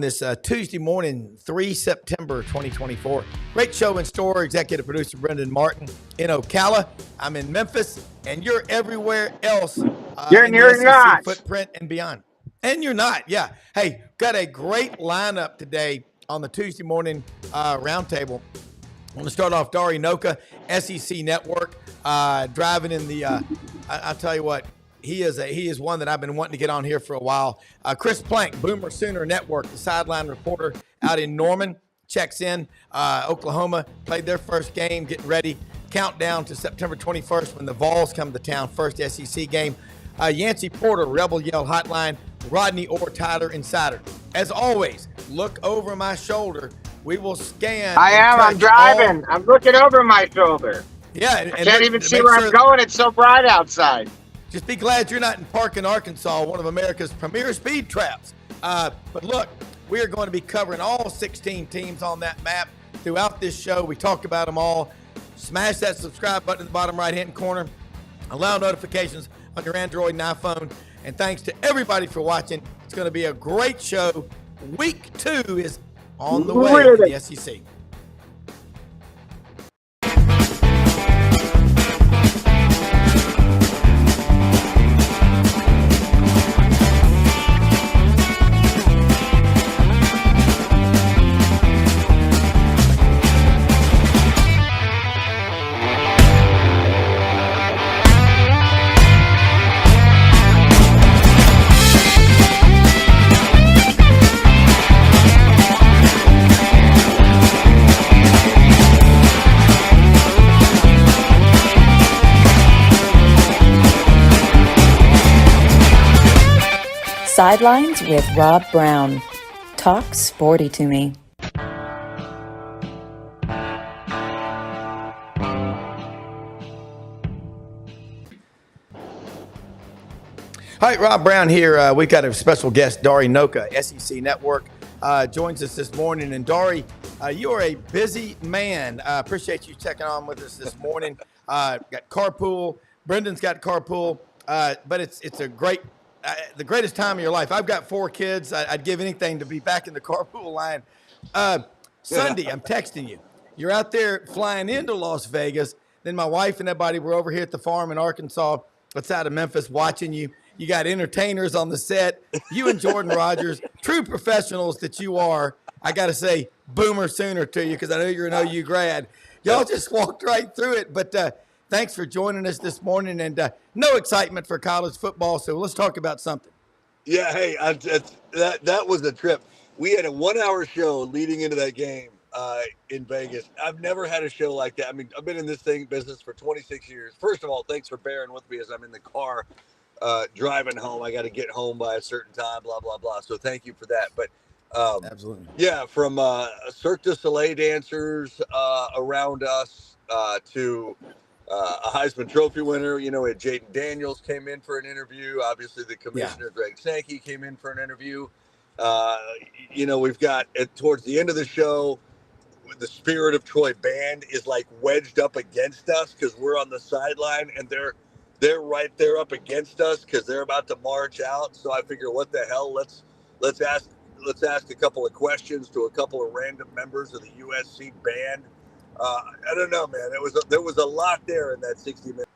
this Tuesday morning, 3 September 2024. Great show in store. Executive producer Brendan Martin in Ocala. I'm in Memphis, and you're everywhere else You're in the SEC not. footprint and beyond. And you're not, yeah. Hey, got a great lineup today on the Tuesday morning roundtable. I'm going to start off Dari, Knowkhah, SEC Network, driving in the. I'll tell you what. He is one that I've been wanting to get on here for a while. Chris Plank, Boomer Sooner Network, the sideline reporter out in Norman, checks in. Oklahoma played their first game, getting ready. Countdown to September 21st when the Vols come to town, first SEC game. Yancey Porter, Rebel Yell Hotline, Rodney Orr, Tyler Insider. As always, look over my shoulder. We will scan. I'm driving. I'm looking over my shoulder. Yeah. I can't even see where I'm going. It's so bright outside. Just be glad you're not in Parkin, Arkansas, one of America's premier speed traps. But look, we are going to be covering all 16 teams on that map throughout this show. We talk about them all. Smash that subscribe button in the bottom right-hand corner. Allow notifications on your Android and iPhone. And thanks to everybody for watching. It's going to be a great show. Week 2 is on the way in the SEC. Sidelines with Rob Brown. Talk sporty to me. All right, Rob Brown here. We've got a special guest, Dari, Knowkhah, SEC Network, joins us this morning. And Dari, you are a busy man. Appreciate you checking on with us this morning. Got carpool. Brendan's got carpool. But it's a great, the greatest time of your life. I've got 4 kids. I'd give anything to be back in the carpool line. Sunday, I'm texting you. You're out there flying into Las Vegas. Then my wife and everybody were over here at the farm in Arkansas, outside of Memphis, watching you. You got entertainers on the set. You and Jordan Rogers, true professionals that you are. I got to say, Boomer Sooner to you because I know you're an OU grad. Y'all just walked right through it. But thanks for joining us this morning. And no excitement for college football, so let's talk about something. Yeah, hey, that was a trip. We had a 1-hour show leading into that game in Vegas. I've never had a show like that. I mean, I've been in this business for 26 years. First of all, thanks for bearing with me as I'm in the car driving home. I got to get home by a certain time, blah, blah, blah. So thank you for that. But absolutely. Yeah, from Cirque du Soleil dancers around us to a Heisman Trophy winner. You know, Jaden Daniels came in for an interview. Obviously, the commissioner, Greg Sankey, came in for an interview. You know, we've got towards the end of the show, the Spirit of Troy band is like wedged up against us because we're on the sideline, and they're right there up against us because they're about to march out. So I figure, what the hell? Let's ask a couple of questions to a couple of random members of the USC band. I don't know, man. There was a lot there in that 60 minutes.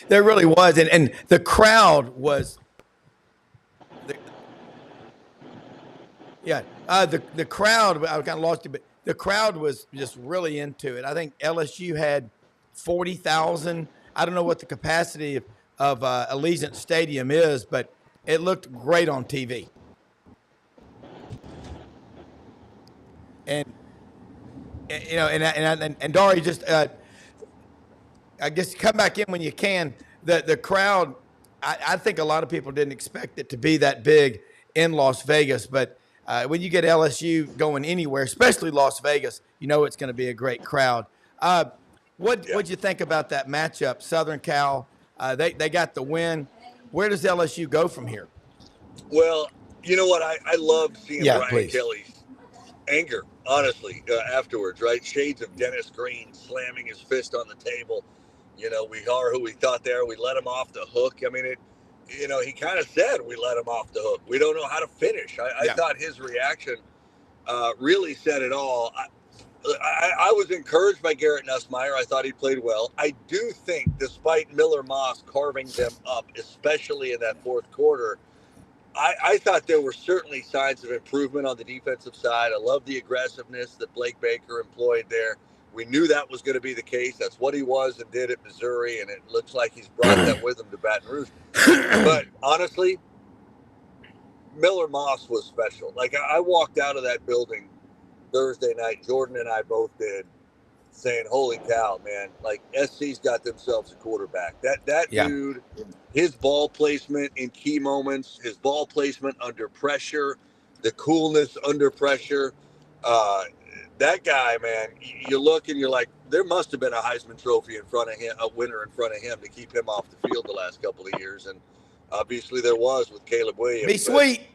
There really was, and the crowd was. The crowd. I kind of lost you, but the crowd was just really into it. I think LSU had 40,000. I don't know what the capacity of Allegiant Stadium is, but it looked great on TV. And you know, and Dari, just I guess come back in when you can. The crowd, I think a lot of people didn't expect it to be that big in Las Vegas, but when you get LSU going anywhere, especially Las Vegas, you know it's going to be a great crowd. What'd you think about that matchup? Southern Cal, they got the win. Where does LSU go from here? Well, you know what? I loved seeing Brian Kelly's anger, honestly, afterwards, right? Shades of Dennis Green slamming his fist on the table. You know, we are who we thought they are. We let him off the hook. I mean, he kind of said we let him off the hook. We don't know how to finish. I thought his reaction really said it all. I was encouraged by Garrett Nussmeier. I thought he played well. I do think, despite Miller Moss carving them up, especially in that fourth quarter, I thought there were certainly signs of improvement on the defensive side. I love the aggressiveness that Blake Baker employed there. We knew that was going to be the case. That's what he was and did at Missouri, and it looks like he's brought that with him to Baton Rouge. But honestly, Miller Moss was special. Like, I walked out of that building Thursday night, Jordan and I both did, saying, holy cow, man, like, SC's got themselves a quarterback. That dude, his ball placement in key moments, his ball placement under pressure, the coolness under pressure, that guy, man, you look and you're like, there must have been a Heisman Trophy in front of him, a winner in front of him to keep him off the field the last couple of years. And obviously there was with Caleb Williams. Be sweet.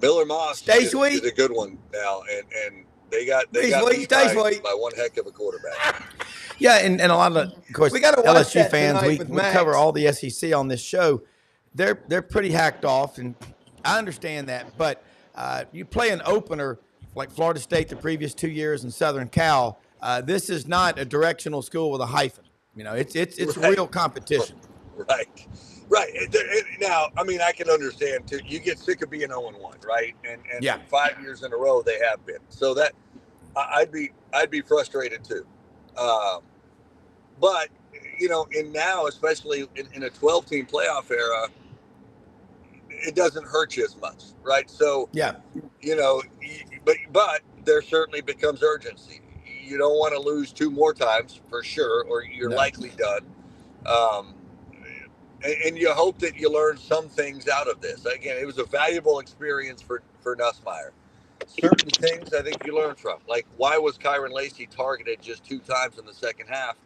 Miller Moss is a good one now. And they got beat by one heck of a quarterback. Yeah, and a lot of course, we got to watch LSU fans. We Max. cover all the SEC on this show. They're pretty hacked off, and I understand that. But you play an opener like Florida State the previous 2 years and Southern Cal. This is not a directional school with a hyphen. It's right. Real competition. Right. Now, I mean, I can understand too. You get sick of being 0-1, right? And 5 years in a row they have been. So that I'd be frustrated too. But in now, especially in a 12-team playoff era, it doesn't hurt you as much, right? So but there certainly becomes urgency. You don't want to lose two more times for sure, or you're likely done. And you hope that you learn some things out of this. Again, it was a valuable experience for Nussmeier. Certain things I think you learn from, like why was Kyron Lacey targeted just 2 times in the second half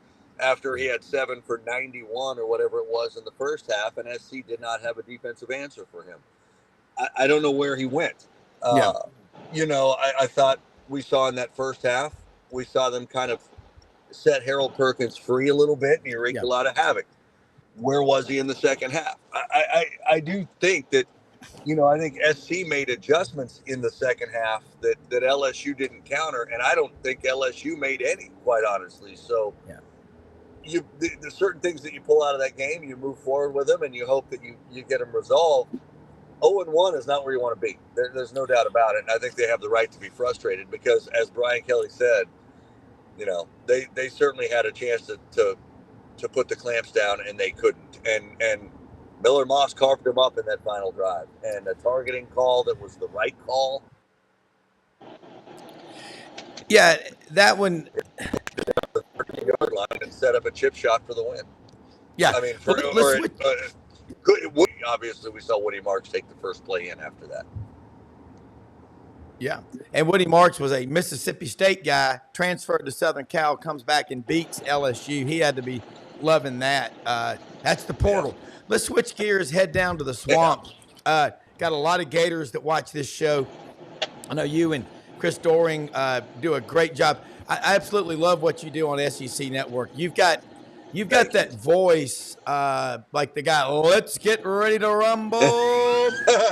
after he had 7 for 91 or whatever it was in the first half, and SC did not have a defensive answer for him. I don't know where he went. I thought we saw in that first half, we saw them kind of set Harold Perkins free a little bit, and he wreaked a lot of havoc. Where was he in the second half? I do think that, I think SC made adjustments in the second half that LSU didn't counter, and I don't think LSU made any, quite honestly. So the certain things that you pull out of that game, you move forward with them, and you hope that you get them resolved. 0-1 is not where you want to be. There's no doubt about it, and I think they have the right to be frustrated because, as Brian Kelly said, they certainly had a chance to put the clamps down, and they couldn't. And Miller Moss carved them up in that final drive, and a targeting call that was the right call. Yeah, that one. The 30-yard line and set up a chip shot for the win. Yeah, I mean, obviously we saw Woody Marks take the first play in after that. Yeah, and Woody Marks was a Mississippi State guy, transferred to Southern Cal, comes back and beats LSU. He had to be loving that. That's the portal. Yeah. Let's switch gears, head down to the swamp. Got a lot of Gators that watch this show. I know you and Chris Doring do a great job. I absolutely love what you do on SEC Network. You've got that voice like the guy, let's get ready to rumble.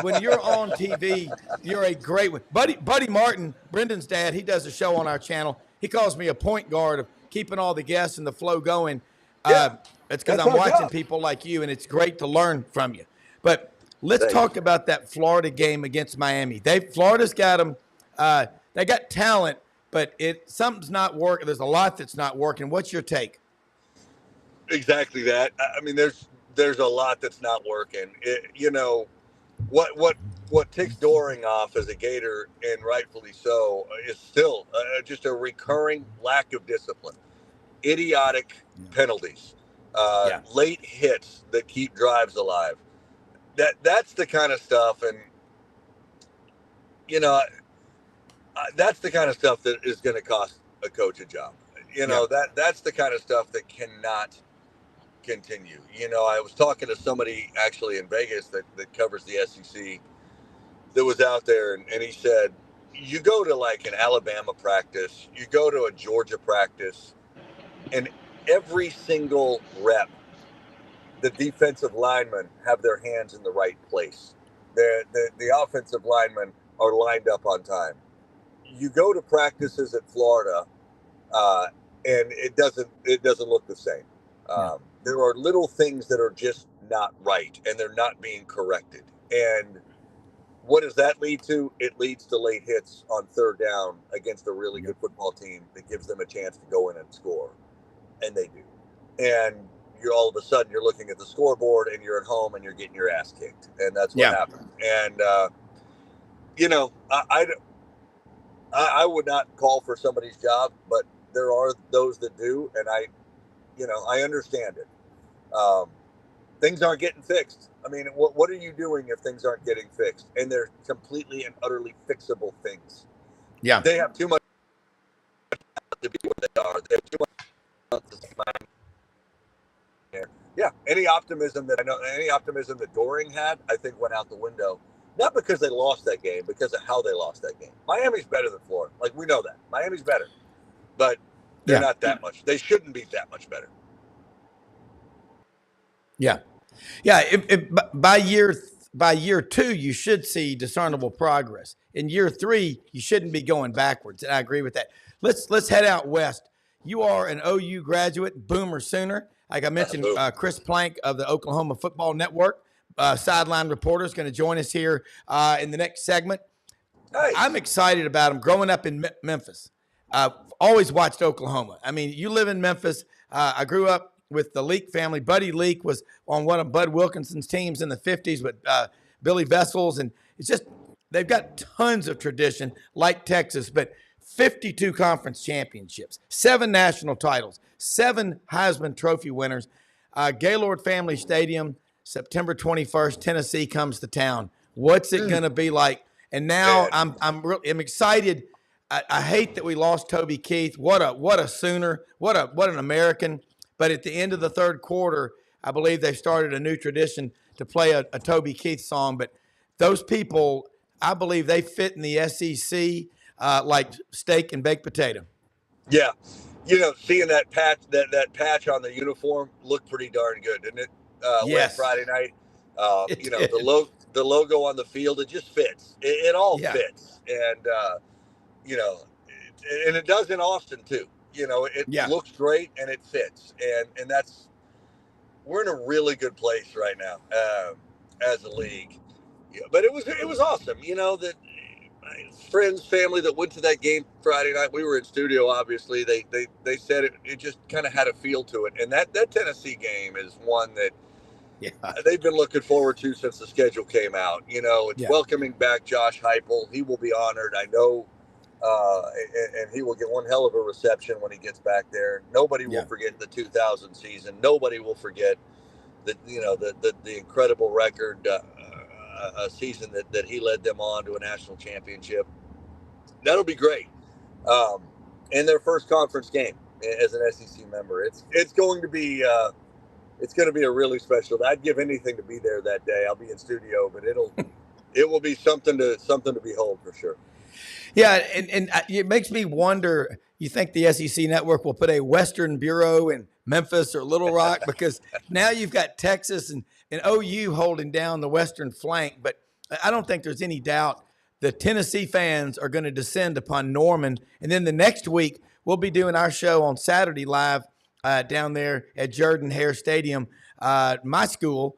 When you're on TV, you're a great one. Buddy Martin, Brendan's dad, he does a show on our channel. He calls me a point guard of keeping all the guests and the flow going. It's because I'm watching people like you, and it's great to learn from you. But let's talk about that Florida game against Miami. Florida's got them. They got talent, but something's not working. There's a lot that's not working. What's your take? Exactly that. I mean, there's a lot that's not working. What ticks Doring off as a Gator, and rightfully so, is still just a recurring lack of discipline. Idiotic penalties, late hits that keep drives alive. That's the kind of stuff, and that's the kind of stuff that is going to cost a coach a job. That's the kind of stuff that cannot continue. I was talking to somebody actually in Vegas that covers the SEC that was out there, and he said, you go to like an Alabama practice, you go to a Georgia practice, and every single rep the defensive linemen have their hands in the right place. The offensive linemen are lined up on time. You go to practices at Florida, and it doesn't look the same. There are little things that are just not right, and they're not being corrected. And what does that lead to? It leads to late hits on third down against a really good football team that gives them a chance to go in and score, and they do. And you're all of a sudden you're looking at the scoreboard and you're at home and you're getting your ass kicked, and that's what happened. And I would not call for somebody's job, but there are those that do, and I understand it. Things aren't getting fixed. I mean, what are you doing if things aren't getting fixed? And they're completely and utterly fixable things. Yeah, they have too much to be what they are. They have too much. Yeah, any optimism that Doring had, I think went out the window. Not because they lost that game, because of how they lost that game. Miami's better than Florida. Like, we know that. Miami's better. But they're not that much. They shouldn't be that much better. Yeah. By year 2, you should see discernible progress. In year 3, you shouldn't be going backwards. And I agree with that. Let's head out west. You are an OU graduate, Boomer Sooner. Like I mentioned, Chris Plank of the Oklahoma Football Network, sideline reporter, is going to join us here in the next segment. Nice. I'm excited about him. Growing up in Memphis, always watched Oklahoma. I mean, you live in Memphis. I grew up with the Leak family. Buddy Leak was on one of Bud Wilkinson's teams in the 50s with Billy Vessels. And it's just, they've got tons of tradition like Texas, but 52 conference championships, 7 national titles, 7 Heisman Trophy winners. Gaylord Family Stadium, September 21st, Tennessee comes to town. What's it going to be like? And now I'm excited. I hate that we lost Toby Keith. What a Sooner. What an American. But at the end of the third quarter, I believe they started a new tradition to play a Toby Keith song. But those people, I believe they fit in the SEC like steak and baked potato. Yeah. Seeing that patch on the uniform looked pretty darn good, didn't it? Last Friday night. The logo on the field, it just fits. It all fits. And, and it does in Austin too. It looks great and it fits. And we're in a really good place right now as a league. Yeah, but it was awesome. That friends, family that went to that game Friday night, we were in studio, obviously. They said it just kind of had a feel to it. And that Tennessee game is one that they've been looking forward to since the schedule came out. It's welcoming back Josh Heupel. He will be honored, I know. And he will get one hell of a reception when he gets back there. Nobody will forget the 2000 season. Nobody will forget the incredible record a season that he led them on to a national championship. That'll be great. And their first conference game as an SEC member. It's going to be a really special. I'd give anything to be there that day. I'll be in studio, but it will be something to behold for sure. Yeah, and it makes me wonder, you think the SEC Network will put a Western Bureau in Memphis or Little Rock? Because now you've got Texas and OU holding down the western flank. But I don't think there's any doubt the Tennessee fans are going to descend upon Norman. And then the next week, we'll be doing our show on Saturday live down there at Jordan-Hare Stadium, my school,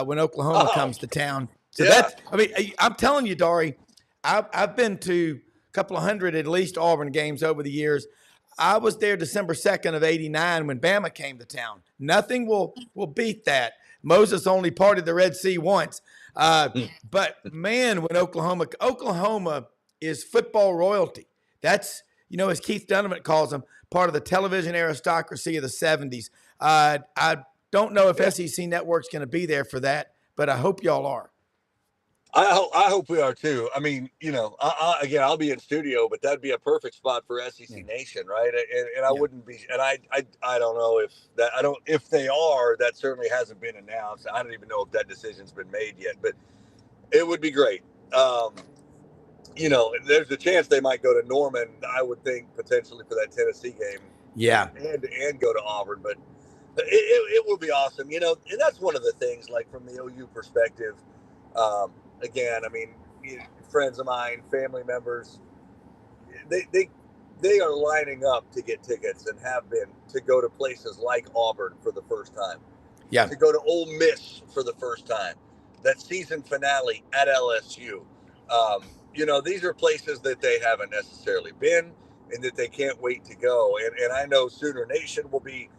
when Oklahoma comes to town. So I'm telling you, Dari, I've been to a couple of hundred at least Auburn games over the years. I was there December 2nd of 89 when Bama came to town. Nothing will beat that. Moses only parted the Red Sea once. But, man, when Oklahoma is football royalty. That's, as Keith Dunham calls them, part of the television aristocracy of the 70s. I don't know if SEC Network's going to be there for that, but I hope y'all are. I hope we are too. I mean, again, I'll be in studio, but that'd be a perfect spot for SEC Nation, right? And I wouldn't be, and I don't know if they are. That certainly hasn't been announced. I don't even know if that decision's been made yet, but it would be great. There's a chance they might go to Norman. I would think potentially for that Tennessee game. Yeah, and go to Auburn, but it will be awesome, and that's one of the things, like from the OU perspective. Again, I mean, friends of mine, family members, they are lining up to get tickets and have been to go to places like Auburn for the first time, to go to Ole Miss for the first time, that season finale at LSU. These are places that they haven't necessarily been and that they can't wait to go. And I know Sooner Nation will be,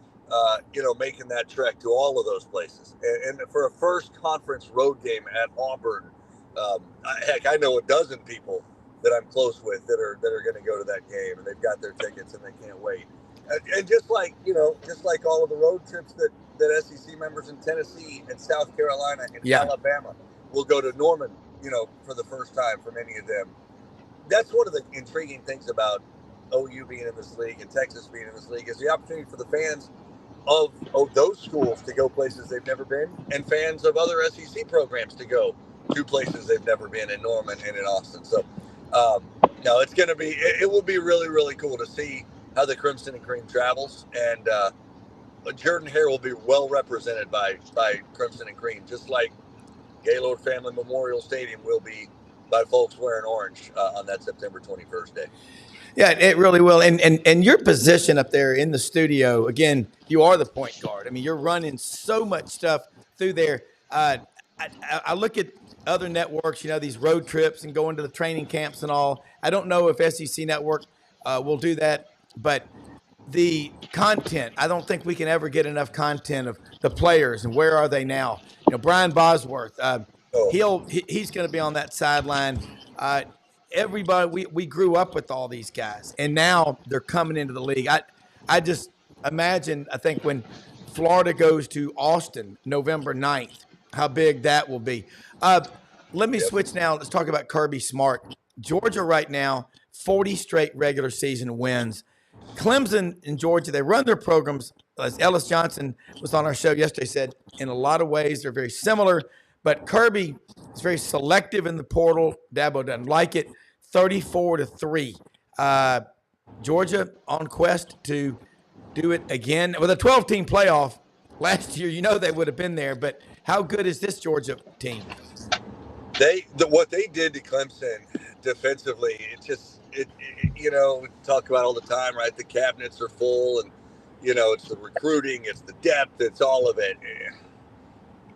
making that trek to all of those places. And for a first conference road game at Auburn, I know a dozen people that I'm close with that are going to go to that game, and they've got their tickets and they can't wait. And just like all of the road trips that SEC members in Tennessee and South Carolina and Alabama will go to Norman, for the first time for many of them. That's one of the intriguing things about OU being in this league and Texas being in this league is the opportunity for the fans of those schools to go places they've never been, and fans of other SEC programs to go to places they've never been in Norman and in Austin. So, it's going to be, it will be really, really cool to see how the Crimson and Cream travels. And Jordan Hare will be well represented by Crimson and Cream, just like Gaylord Family Memorial Stadium will be by folks wearing orange on that September 21st day. Yeah, it really will. And your position up there in the studio, again, you are the point guard. I mean, you're running so much stuff through there. I look at other networks, these road trips and going to the training camps and all. I don't know if SEC Network will do that, but the content, I don't think we can ever get enough content of the players and where are they now. Brian Bosworth, he's going to be on that sideline. Everybody, we grew up with all these guys, and now they're coming into the league. I just imagine, I think when Florida goes to Austin November 9th, how big that will be. Let me switch now. Let's talk about Kirby Smart. Georgia right now, 40 straight regular season wins. Clemson and Georgia, they run their programs, as Ellis Johnson was on our show yesterday, said in a lot of ways they're very similar, but Kirby is very selective in the portal. Dabo doesn't like it. 34-3. Georgia on quest to do it again with a 12-team playoff. Last year, they would have been there, but how good is this Georgia team? What they did to Clemson defensively, we talk about all the time, right? The cabinets are full, and it's the recruiting, it's the depth, it's all of it.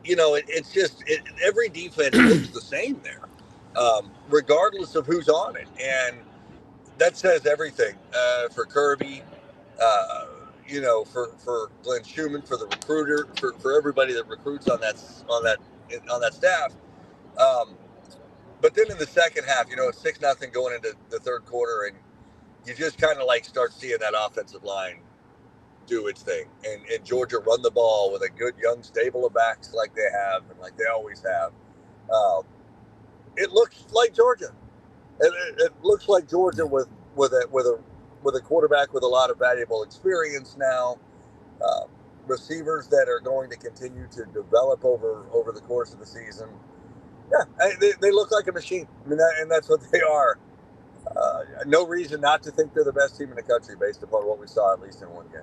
It's just every defense looks the same there, regardless of who's on it, and that says everything for Kirby. For Glenn Schumann, for the recruiter, for everybody that recruits on that staff. But then in the second half, it's 6-0 going into the third quarter, and you just kind of start seeing that offensive line do its thing, and Georgia run the ball with a good young stable of backs like they have and like they always have. It looks like Georgia. It looks like Georgia with a quarterback with a lot of valuable experience now, receivers that are going to continue to develop over the course of the season. Yeah, they look like a machine. I mean, and that's what they are. No reason not to think they're the best team in the country based upon what we saw, at least in one game.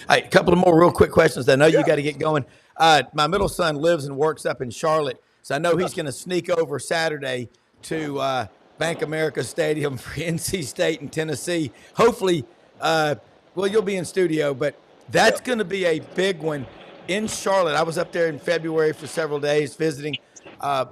All right, a couple of more real quick questions. I know you got to get going. My middle son lives and works up in Charlotte, so I know he's going to sneak over Saturday to Bank America Stadium for NC State and Tennessee. Hopefully, you'll be in studio, but that's going to be a big one in Charlotte. I was up there in February for several days visiting.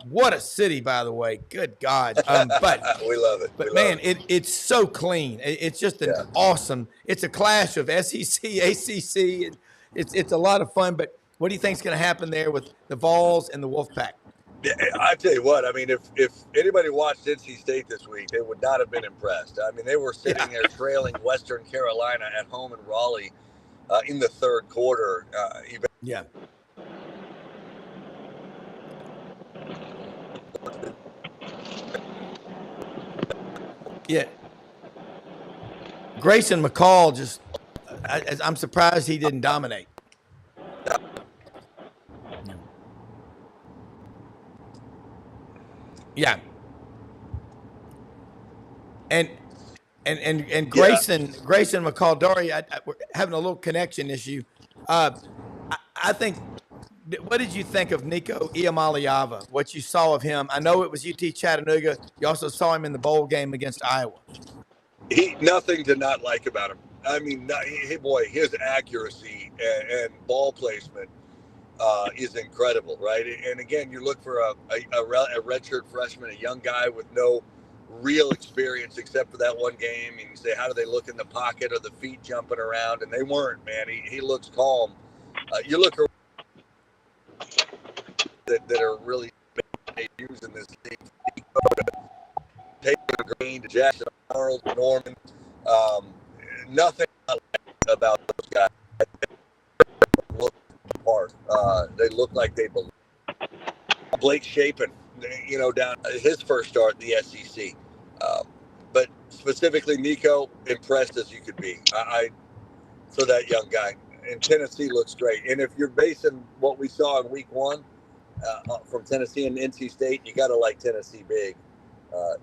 What a city, by the way. Good God. But we love it. But it's so clean. It's just an awesome. It's a clash of SEC, ACC. And it's a lot of fun. But what do you think is going to happen there with the Vols and the Wolfpack? Yeah, I tell you what. I mean, if anybody watched NC State this week, they would not have been impressed. I mean, they were sitting there trailing Western Carolina at home in Raleigh in the third quarter. Yeah. Yeah. Grayson McCall I'm surprised he didn't dominate. Yeah. And Grayson McCall, Dari, we're having a little connection issue. I think. What did you think of Nico Iamaleava? What you saw of him? I know it was UT Chattanooga. You also saw him in the bowl game against Iowa. Nothing to not like about him. I mean, his accuracy and ball placement is incredible, right? And again, you look for a redshirt freshman, a young guy with no real experience except for that one game, and you say, how do they look in the pocket? Or the feet jumping around? And they weren't, man. He looks calm. You look around that are really using this league. Taylor Green to Jackson Arnold, Norman. Nothing about those guys look apart. They look like they belong. Blake Shapen, down his first start in the SEC. But specifically, Nico, impressed as you could be. For that young guy. And Tennessee looks great. And if you're basing what we saw in week 1 from Tennessee and NC State, you got to like Tennessee big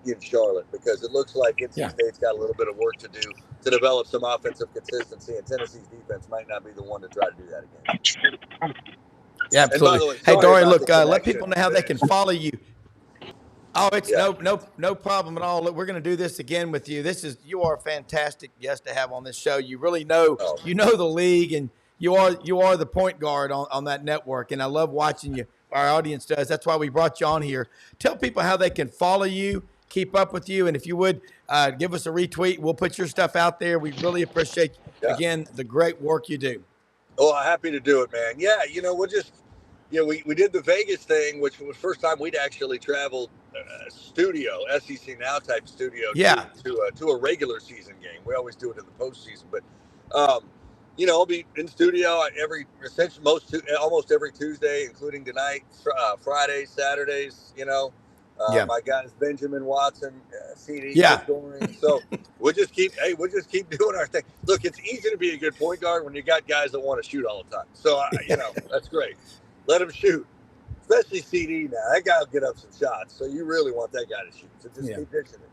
in Charlotte, because it looks like NC State's got a little bit of work to do to develop some offensive consistency, and Tennessee's defense might not be the one to try to do that again. Yeah, absolutely. Way, hey, Dari, look, let people know how they can follow you. Oh, it's no problem at all. Look, we're going to do this again with you. You are a fantastic guest to have on this show. You really know the league, and you are the point guard on that network, and I love watching you. Our audience does. That's why we brought you on here. Tell people how they can follow you, keep up with you, and if you would give us a retweet, we'll put your stuff out there. We really appreciate again the great work you do. Oh, happy to do it, man. Yeah, we'll just we did the Vegas thing, which was the first time we'd actually traveled studio, SEC Now type studio to a regular season game. We always do it in the postseason, but I'll be in studio almost every Tuesday, including tonight, Fridays, Saturdays. My guys Benjamin Watson, CD, scoring. So we'll just keep doing our thing. Look, it's easy to be a good point guard when you got guys that want to shoot all the time. So that's great. Let them shoot, especially CD now. That guy will get up some shots. So you really want that guy to shoot. So just keep pitching it.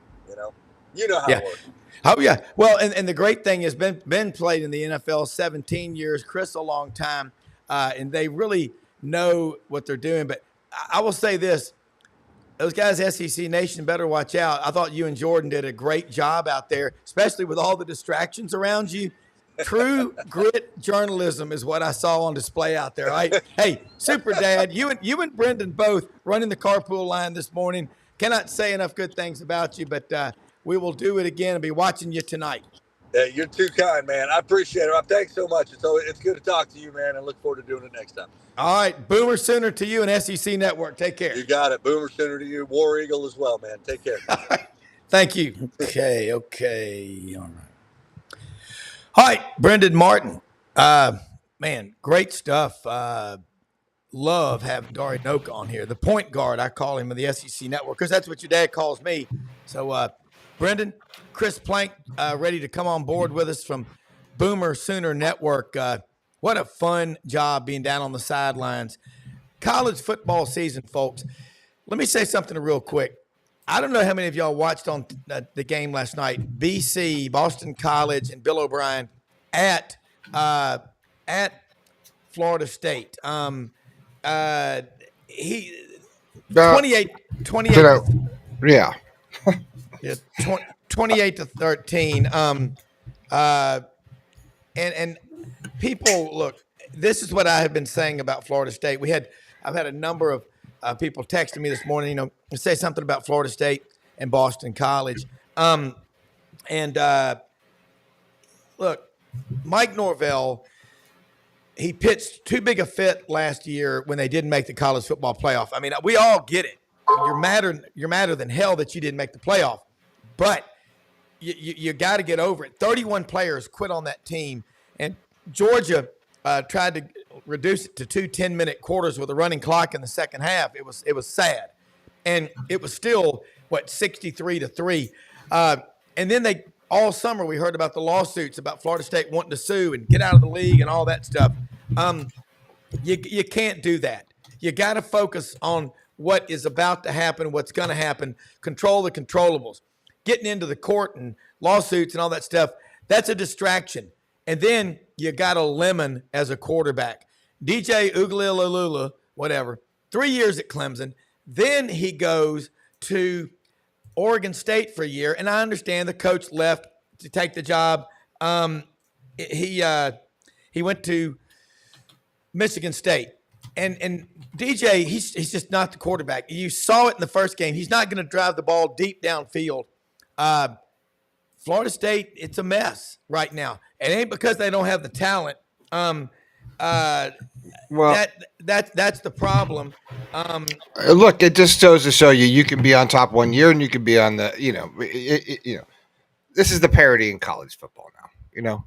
You know how it works. Oh, yeah. Well, and the great thing is Ben played in the NFL 17 years, Chris a long time, and they really know what they're doing. But I will say this. Those guys, SEC Nation, better watch out. I thought you and Jordan did a great job out there, especially with all the distractions around you. True grit journalism is what I saw on display out there. Right? Hey, Super Dad, you and Brendan both running the carpool line this morning. Cannot say enough good things about you, but we will do it again and be watching you tonight. Yeah, you're too kind, man. I appreciate it, Rob. Thanks so much. It's good to talk to you, man, and look forward to doing it next time. All right. Boomer Sooner to you and SEC Network. Take care. You got it. Boomer Sooner to you. War Eagle as well, man. Take care. Thank you. Okay. All right. All right. Brendan Martin. Man, great stuff. Love having Dari Knowkhah on here. The point guard, I call him, of the SEC Network, because that's what your dad calls me. So, Brendan, Chris Plank, ready to come on board with us from Boomer Sooner Network. What a fun job being down on the sidelines. College football season, folks. Let me say something real quick. I don't know how many of y'all watched on the game last night. BC, Boston College, and Bill O'Brien at Florida State. 28 yeah. 28 to 13. And people, look, this is what I have been saying about Florida State. I've had a number of people texting me this morning, say something about Florida State and Boston College. Look, Mike Norvell, he pitched too big a fit last year when they didn't make the college football playoff. I mean, we all get it. You're madder than hell that you didn't make the playoff. But you got to get over it. 31 players quit on that team, and Georgia tried to reduce it to 2 10-minute quarters with a running clock in the second half. It was sad, and it was still 63 to 3. And then all summer we heard about the lawsuits about Florida State wanting to sue and get out of the league and all that stuff. You can't do that. You got to focus on what is about to happen, what's going to happen. Control the controllables. Getting into the court and lawsuits and all that stuff, that's a distraction. And then you got a lemon as a quarterback. DJ Ugalilulula, whatever, 3 years at Clemson. Then he goes to Oregon State for a year, and I understand the coach left to take the job. He went to Michigan State, and DJ, he's just not the quarterback. You saw it in the first game. He's not going to drive the ball deep downfield. Florida State, it's a mess right now. It ain't because they don't have the talent. That's the problem. Look, it just goes to show you can be on top one year and you can be on the, this is the parity in college football now.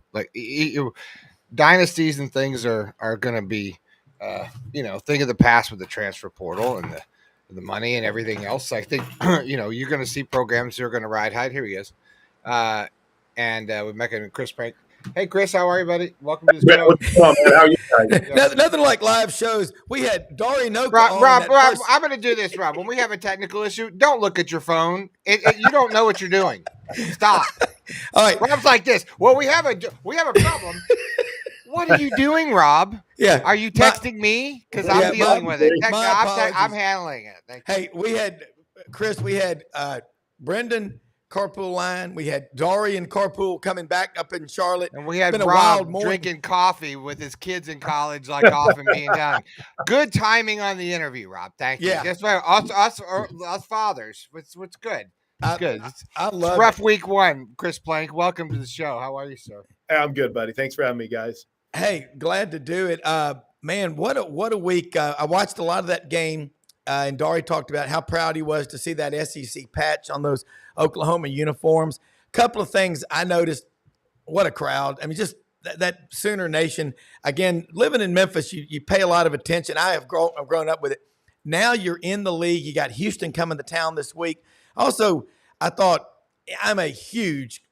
Dynasties and things are going to be, thing of the past with the transfer portal and the money and everything else. I think, you're going to see programs that are going to ride high. Here he is. We're making Chris Prank. Hey, Chris, how are you, buddy? Welcome to the show. What's going on, man? How are you guys? Nothing like live shows. We had Dari Knowkhah. Rob, I'm going to do this, Rob. When we have a technical issue, don't look at your phone. You don't know what you're doing. Stop. All right. Rob's like this. Well, we have a problem. What are you doing, Rob? Yeah. Are you texting me? Because I'm dealing with it. I'm handling it. Hey, we had Chris. We had Brendan. Carpool line. We had Dari and Carpool coming back up in Charlotte. And we had Rob drinking coffee with his kids in college, like off and being down. Good timing on the interview, Rob. Thank you. Yeah. Just for us fathers. What's good? It's good. I love rough week one. Chris Plank, welcome to the show. How are you, sir? I'm good, buddy. Thanks for having me, guys. Hey, glad to do it. Man, what a week. I watched a lot of that game. And Dari talked about how proud he was to see that SEC patch on those Oklahoma uniforms. Couple of things I noticed. What a crowd. I mean, just that Sooner Nation. Again, living in Memphis, you pay a lot of attention. I've grown up with it. Now you're in the league. You got Houston coming to town this week. Also, I thought I'm a huge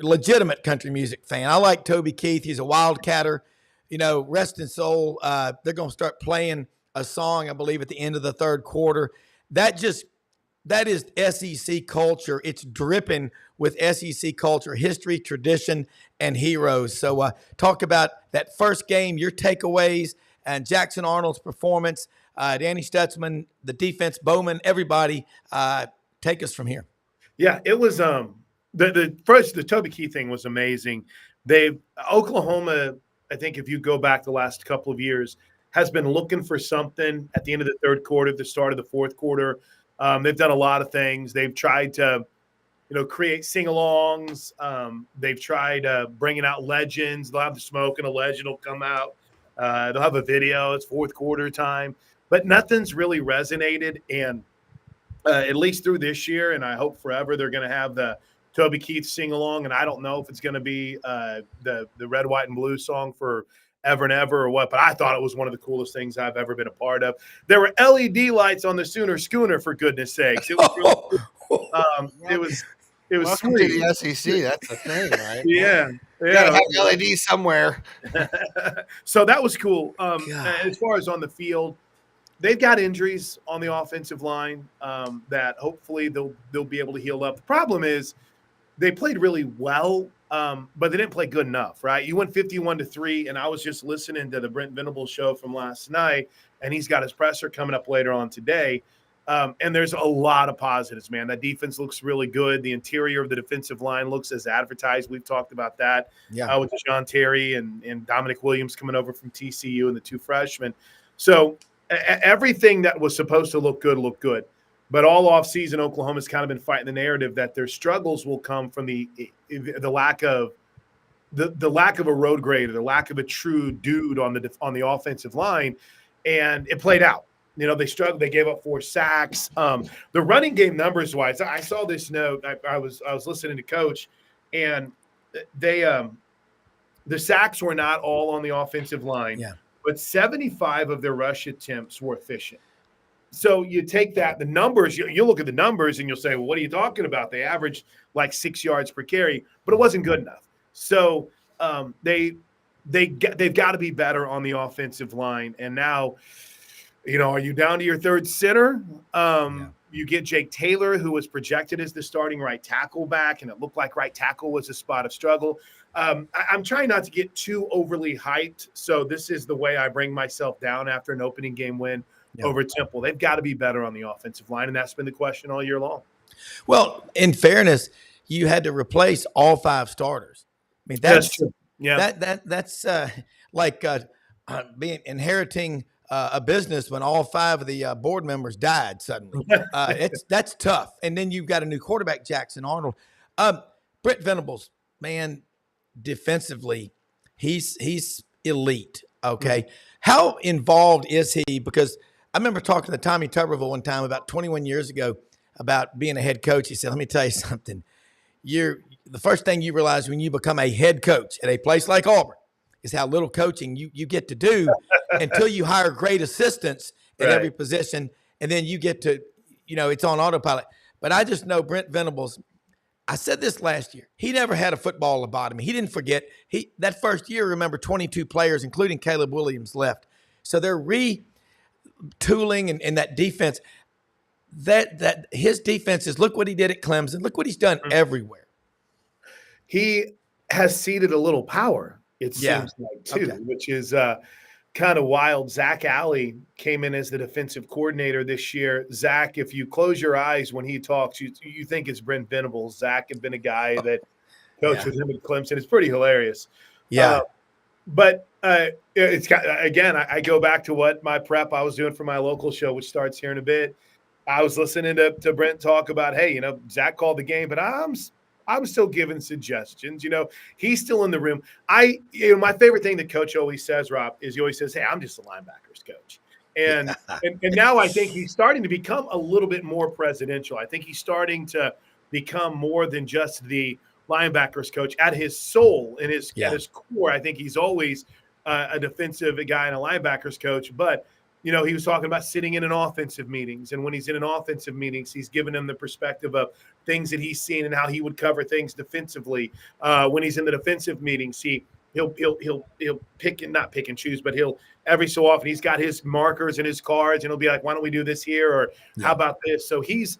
legitimate country music fan. I like Toby Keith. He's a wildcatter. Rest in soul. They're going to start playing a song, I believe, at the end of the third quarter. That is SEC culture. It's dripping with SEC culture, history, tradition, and heroes. So talk about that first game, your takeaways, and Jackson Arnold's performance, Danny Stutzman, the defense, Bowman, everybody. Take us from here. Yeah, it was the Toby Keith thing was amazing. Oklahoma, I think if you go back the last couple of years, has been looking for something at the end of the third quarter, the start of the fourth quarter. They've done a lot of things. They've tried to, create sing-alongs. They've tried bringing out legends. They'll have the smoke and a legend will come out. They'll have a video. It's fourth quarter time. But nothing's really resonated. And at least through this year, and I hope forever, they're going to have the Toby Keith sing-along. And I don't know if it's going to be the Red, White, and Blue song for Ever and Ever or what, but I thought it was one of the coolest things I've ever been a part of. There were LED lights on the Sooner Schooner, for goodness sakes. It was really cool. It was Welcome sweet. to the SEC. That's the thing, right? Yeah. You gotta have LED somewhere. So that was cool. As far as on the field, they've got injuries on the offensive line that hopefully they'll be able to heal up. The problem is they played really well, but they didn't play good enough, right? You went 51-3, and I was just listening to the Brent Venables show from last night, and he's got his presser coming up later on today. And there's a lot of positives, man. That defense looks really good. The interior of the defensive line looks as advertised. We've talked about that with John Terry and Dominic Williams coming over from TCU and the two freshmen. So everything that was supposed to look good looked good. But all offseason, Oklahoma's kind of been fighting the narrative that their struggles will come from the lack of the lack of a road grader, the lack of a true dude on the offensive line, and it played out. They struggled. They gave up 4 sacks. The running game numbers wise, I saw this note. I was listening to Coach, and the sacks were not all on the offensive line, but 75 of their rush attempts were efficient. So you take that, the numbers, you look at the numbers and you'll say, well, what are you talking about? They averaged like 6 yards per carry, but it wasn't good enough. So they've got to be better on the offensive line. And now, Are you down to your third center? You get Jake Taylor, who was projected as the starting right tackle back, and it looked like right tackle was a spot of struggle. I'm trying not to get too overly hyped, so this is the way I bring myself down after an opening game win over Temple. They've got to be better on the offensive line, and that's been the question all year long. Well, in fairness, you had to replace all 5 starters. I mean, that's true. Yeah, that's like being inheriting a business when all 5 of the board members died suddenly. That's tough. And then you've got a new quarterback, Jackson Arnold. Brent Venables, man, defensively, he's elite. Okay, how involved is he? Because I remember talking to Tommy Tuberville one time about 21 years ago about being a head coach. He said, "Let me tell you something. The first thing you realize when you become a head coach at a place like Auburn is how little coaching you get to do until you hire great assistants at every position, and then you get to, it's on autopilot." But I just know Brent Venables. I said this last year. He never had a football lobotomy. He didn't forget. That first year, remember, 22 players, including Caleb Williams, left. So they're retooling and that defense. That his defenses, look what he did at Clemson. Look what he's done everywhere. He has ceded a little power, it seems like, too, which is kind of wild. Zach Alley came in as the defensive coordinator this year. Zach, if you close your eyes when he talks, you think it's Brent Venables. Zach had been a guy that coached with him at Clemson. It's pretty hilarious. Yeah. But it's got, again, I go back to what my prep I was doing for my local show, which starts here in a bit. I was listening to Brent talk about, hey, Zach called the game, but I'm still giving suggestions. He's still in the room. My favorite thing that Coach always says, Rob, is he always says, "Hey, I'm just a linebackers coach." And now I think he's starting to become a little bit more presidential. I think he's starting to become more than just the linebackers coach. At his soul and at his core, I think he's always a defensive guy and a linebackers coach. But he was talking about sitting in an offensive meetings, and when he's in an offensive meetings, he's giving them the perspective of things that he's seen and how he would cover things defensively. When he's in the defensive meetings, he'll not pick and choose, but he'll every so often he's got his markers and his cards, and he'll be like, "Why don't we do this here?" or "How about this?" So he's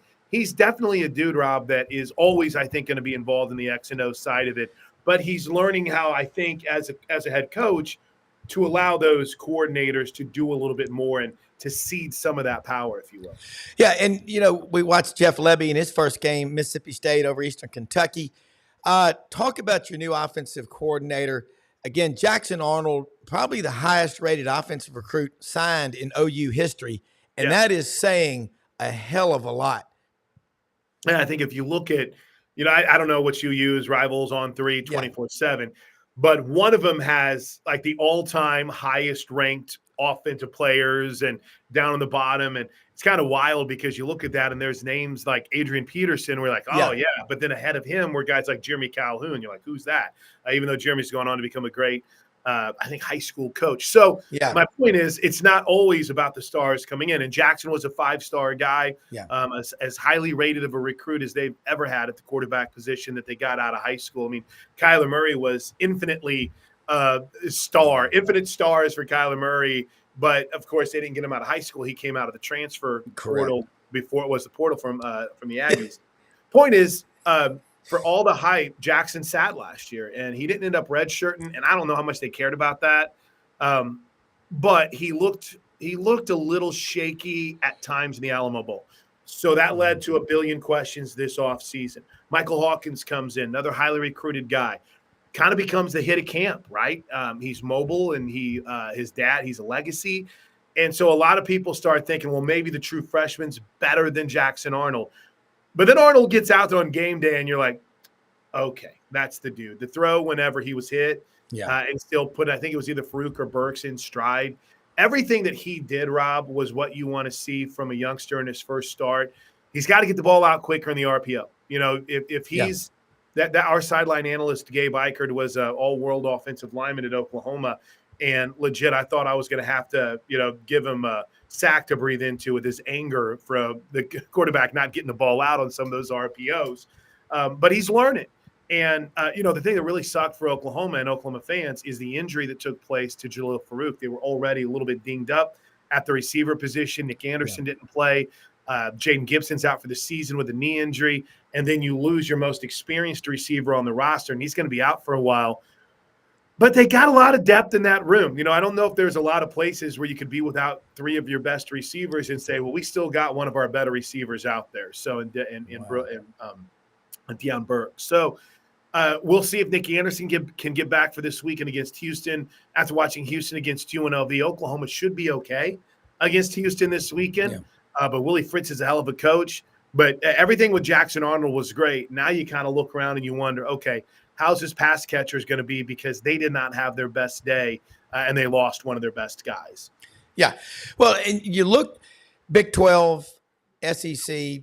definitely a dude, Rob, that is always, I think, going to be involved in the X and O side of it. But he's learning how, I think, as a head coach, to allow those coordinators to do a little bit more and to cede some of that power, if you will. Yeah, and, we watched Jeff Lebby in his first game, Mississippi State over Eastern Kentucky. Talk about your new offensive coordinator. Again, Jackson Arnold, probably the highest-rated offensive recruit signed in OU history, and that is saying a hell of a lot. And I think if you look at, I don't know what you use, Rivals on 3, 24/7, but one of them has like the all-time highest ranked offensive players and down on the bottom. And it's kind of wild because you look at that and there's names like Adrian Peterson. We're like, oh, yeah. But then ahead of him were guys like Jeremy Calhoun. You're like, who's that? Even though Jeremy's gone on to become a great, I think, high school coach. So my point is, it's not always about the stars coming in. And Jackson was a 5-star guy, as highly rated of a recruit as they've ever had at the quarterback position that they got out of high school. I mean, Kyler Murray was infinite stars for Kyler Murray. But, of course, they didn't get him out of high school. He came out of the transfer portal before it was the portal from the Aggies. Point is, for all the hype, Jackson sat last year, and he didn't end up redshirting, and I don't know how much they cared about that. But he looked a little shaky at times in the Alamo Bowl. So that led to a billion questions this offseason. Michael Hawkins comes in, another highly recruited guy. Kind of becomes the hit of camp, right? He's mobile, and his dad, he's a legacy. And so a lot of people start thinking, well, maybe the true freshman's better than Jackson Arnold. But then Arnold gets out there on game day, and you're like, okay, that's the dude. The throw whenever he was hit and still put, I think it was either Farouk or Burks in stride. Everything that he did, Rob, was what you want to see from a youngster in his first start. He's got to get the ball out quicker in the RPO. If he's that our sideline analyst, Gabe Eichert, was an all-world offensive lineman at Oklahoma. And legit, I thought I was going to have to, give him a sack to breathe into with his anger for the quarterback not getting the ball out on some of those RPOs. But he's learning. And, the thing that really sucked for Oklahoma and Oklahoma fans is the injury that took place to Jalil Farouk. They were already a little bit dinged up. at the receiver position. Nick Anderson didn't play. Jaden Gibson's out for the season with a knee injury. And then you lose your most experienced receiver on the roster, and he's going to be out for a while. But they got a lot of depth in that room. I don't know if there's a lot of places where you could be without three of your best receivers and say, well, we still got one of our better receivers out there. So, Deion Burke. So, we'll see if Nick Anderson can get back for this weekend against Houston. After watching Houston against UNLV, Oklahoma should be okay against Houston this weekend. But Willie Fritz is a hell of a coach. But everything with Jackson Arnold was great. Now you kind of look around and you wonder, okay, how's this pass catchers going to be, because they did not have their best day and they lost one of their best guys. Yeah. Well, and you look Big 12, SEC,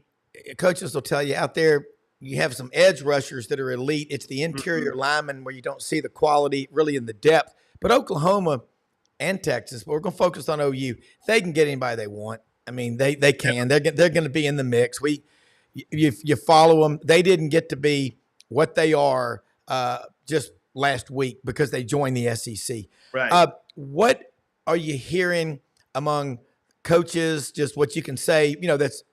coaches will tell you out there, you have some edge rushers that are elite. It's the interior linemen where you don't see the quality really in the depth. But Oklahoma and Texas, but we're going to focus on OU. They can get anybody they want. I mean, they can. They're going to be in the mix. You follow them. They didn't get to be what they are just last week because they joined the SEC. Right. What are you hearing among coaches? Just what you can say, that's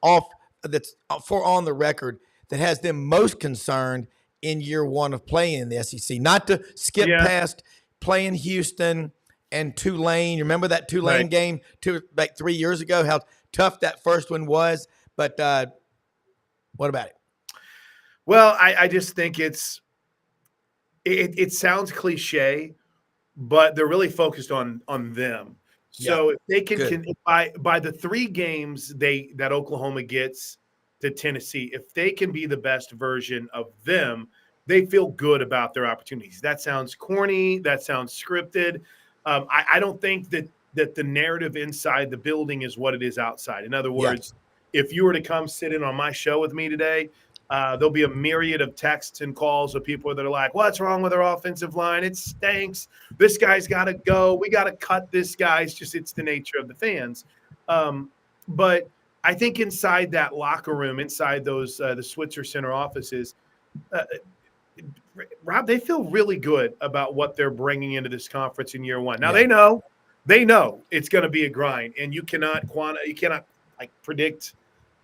for on the record, that has them most concerned in year one of playing in the SEC. Not to skip past playing Houston and Tulane. You remember that Tulane game like 3 years ago, how tough that first one was? But what about it? Well, I just think it sounds cliche, but they're really focused on them. So if they can by the 3 games that Oklahoma gets to Tennessee, if they can be the best version of them, they feel good about their opportunities. That sounds corny. That sounds scripted. I don't think that the narrative inside the building is what it is outside. In other words, if you were to come sit in on my show with me today, there'll be a myriad of texts and calls of people that are like, what's wrong with our offensive line? It stinks. This guy's got to go. We got to cut this guy. It's the nature of the fans. But I think inside that locker room, inside those the Switzer Center offices, Rob, they feel really good about what they're bringing into this conference in year one. Now they know it's going to be a grind, and you cannot predict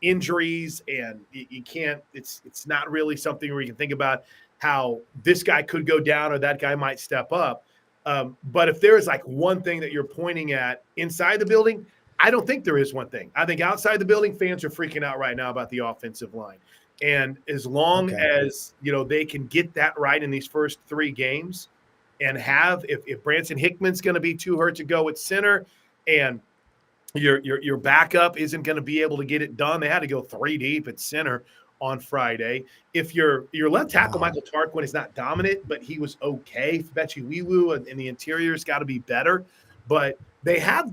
injuries, and you can't. It's not really something where you can think about how this guy could go down or that guy might step up. But if there is like one thing that you're pointing at inside the building, I don't think there is one thing. I think outside the building, fans are freaking out right now about the offensive line. And as long as, they can get that right in these first 3 games and if Branson Hickman's going to be too hurt to go at center and your backup isn't going to be able to get it done. They had to go 3 deep at center on Friday. If your left tackle, Michael Tarquin, is not dominant, but he was okay. Febechi Wiwu in the interior's got to be better. But they have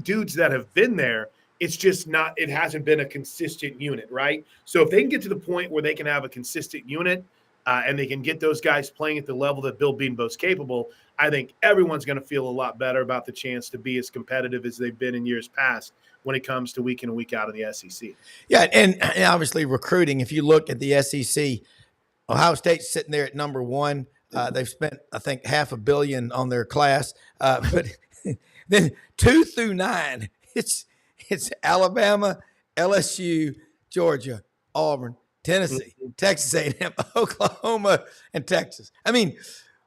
dudes that have been there. It's just it hasn't been a consistent unit, right? So if they can get to the point where they can have a consistent unit and they can get those guys playing at the level that Bill Bedenbaugh's capable, I think everyone's going to feel a lot better about the chance to be as competitive as they've been in years past when it comes to week in and week out of the SEC. Yeah, and obviously recruiting, if you look at the SEC, Ohio State's sitting there at number 1. They've spent, I think, $500 million on their class. But then 2 through 9, it's Alabama, LSU, Georgia, Auburn, Tennessee, Texas A&M, Oklahoma, and Texas. I mean,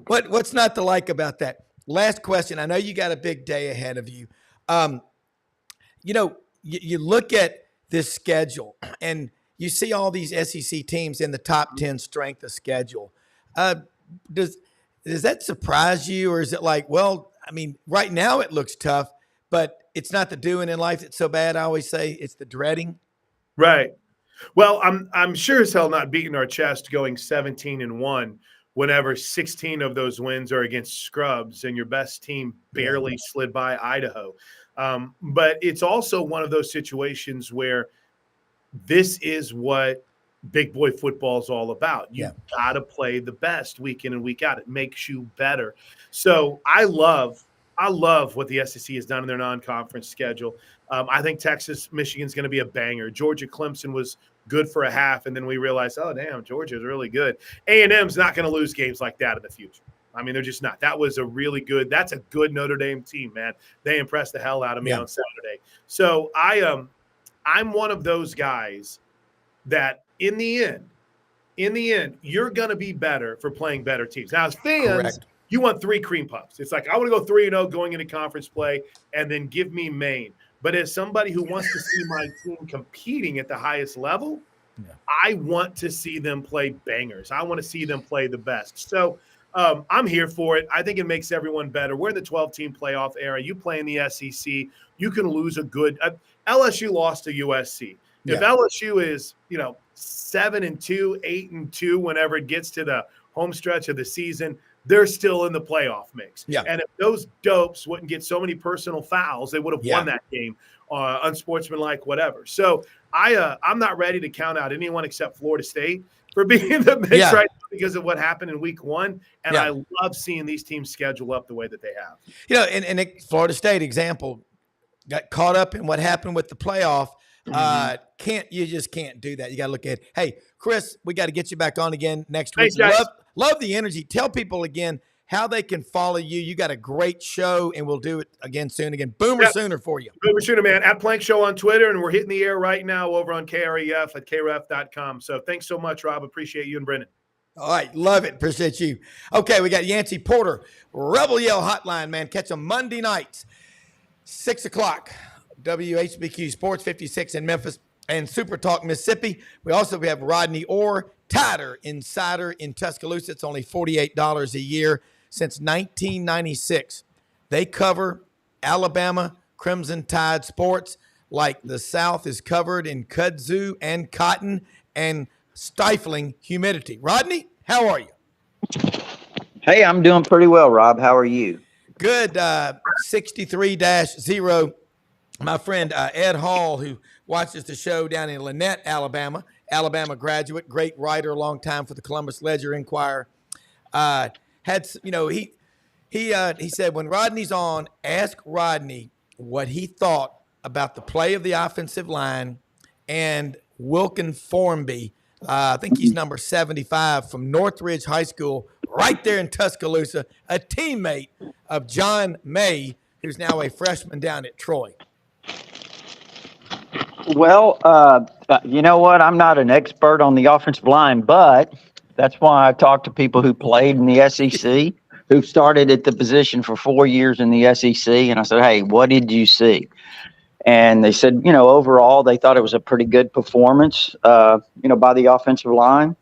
what's not to like about that? Last question. I know you got a big day ahead of you. You look at this schedule and you see all these SEC teams in the top 10 strength of schedule. Does that surprise you, or is it like, well, I mean, right now it looks tough, but it's not the doing in life that's so bad. I always say it's the dreading. Right. Well, I'm sure as hell not beating our chest going 17-1 whenever 16 of those wins are against scrubs and your best team barely slid by Idaho. But it's also one of those situations where this is what big boy football is all about. You got to play the best week in and week out. It makes you better. So I love what the SEC has done in their non-conference schedule. I think Texas, Michigan's going to be a banger. Georgia, Clemson was good for a half, and then we realized, oh, damn, Georgia's really good. A&M's not going to lose games like that in the future. I mean, they're just not. That's a good Notre Dame team, man. They impressed the hell out of me on Saturday. So I'm one of those guys that in the end, you're going to be better for playing better teams. Now, as fans, you want 3 cream puffs. It's like, I want to go 3-0 going into conference play and then give me Maine. But as somebody who wants to see my team competing at the highest level, I want to see them play bangers. I want to see them play the best. So I'm here for it. I think it makes everyone better. We're in the 12-team playoff era. You play in the SEC. You can lose a good LSU lost to USC. If LSU is, 7-2, 8-2, whenever it gets to the home stretch of the season, they're still in the playoff mix. Yeah. And if those dopes wouldn't get so many personal fouls, they would have won that game, unsportsmanlike, whatever. So I'm not ready to count out anyone except Florida State for being in the mix right now because of what happened in week 1. And I love seeing these teams schedule up the way that they have. And Florida State example got caught up in what happened with the playoff. You just can't do that. You got to look at, hey, Chris, we got to get you back on again next week. Love the energy. Tell people again how they can follow you. You got a great show, and we'll do it again soon. Again, Boomer Sooner for you. Boomer Sooner, man. At Plank Show on Twitter, and we're hitting the air right now over on KREF at kref.com. So thanks so much, Rob. Appreciate you and Brendan. All right. Love it. Appreciate you. Okay, we got Yancey Porter, Rebel Yell Hotline, man. Catch them Monday nights, 6 o'clock. WHBQ Sports 56 in Memphis and Super Talk Mississippi. We have Rodney Orr, Tider Insider in Tuscaloosa. It's only $48 a year since 1996. They cover Alabama Crimson Tide sports like the South is covered in kudzu and cotton and stifling humidity. Rodney, how are you? Hey, I'm doing pretty well, Rob. How are you? Good. 63-0. My friend Ed Hall, who watches the show down in Lynette, Alabama graduate, great writer, long time for the Columbus Ledger-Inquirer, he said when Rodney's on, ask Rodney what he thought about the play of the offensive line and Wilkin Formby. I think he's number 75 from Northridge High School, right there in Tuscaloosa, a teammate of John May, who's now a freshman down at Troy. Well, you know what? I'm not an expert on the offensive line, but that's why I talk to people who played in the SEC, who started at the position for 4 years in the SEC. And I said, hey, what did you see? And they said, overall, they thought it was a pretty good performance, by the offensive line.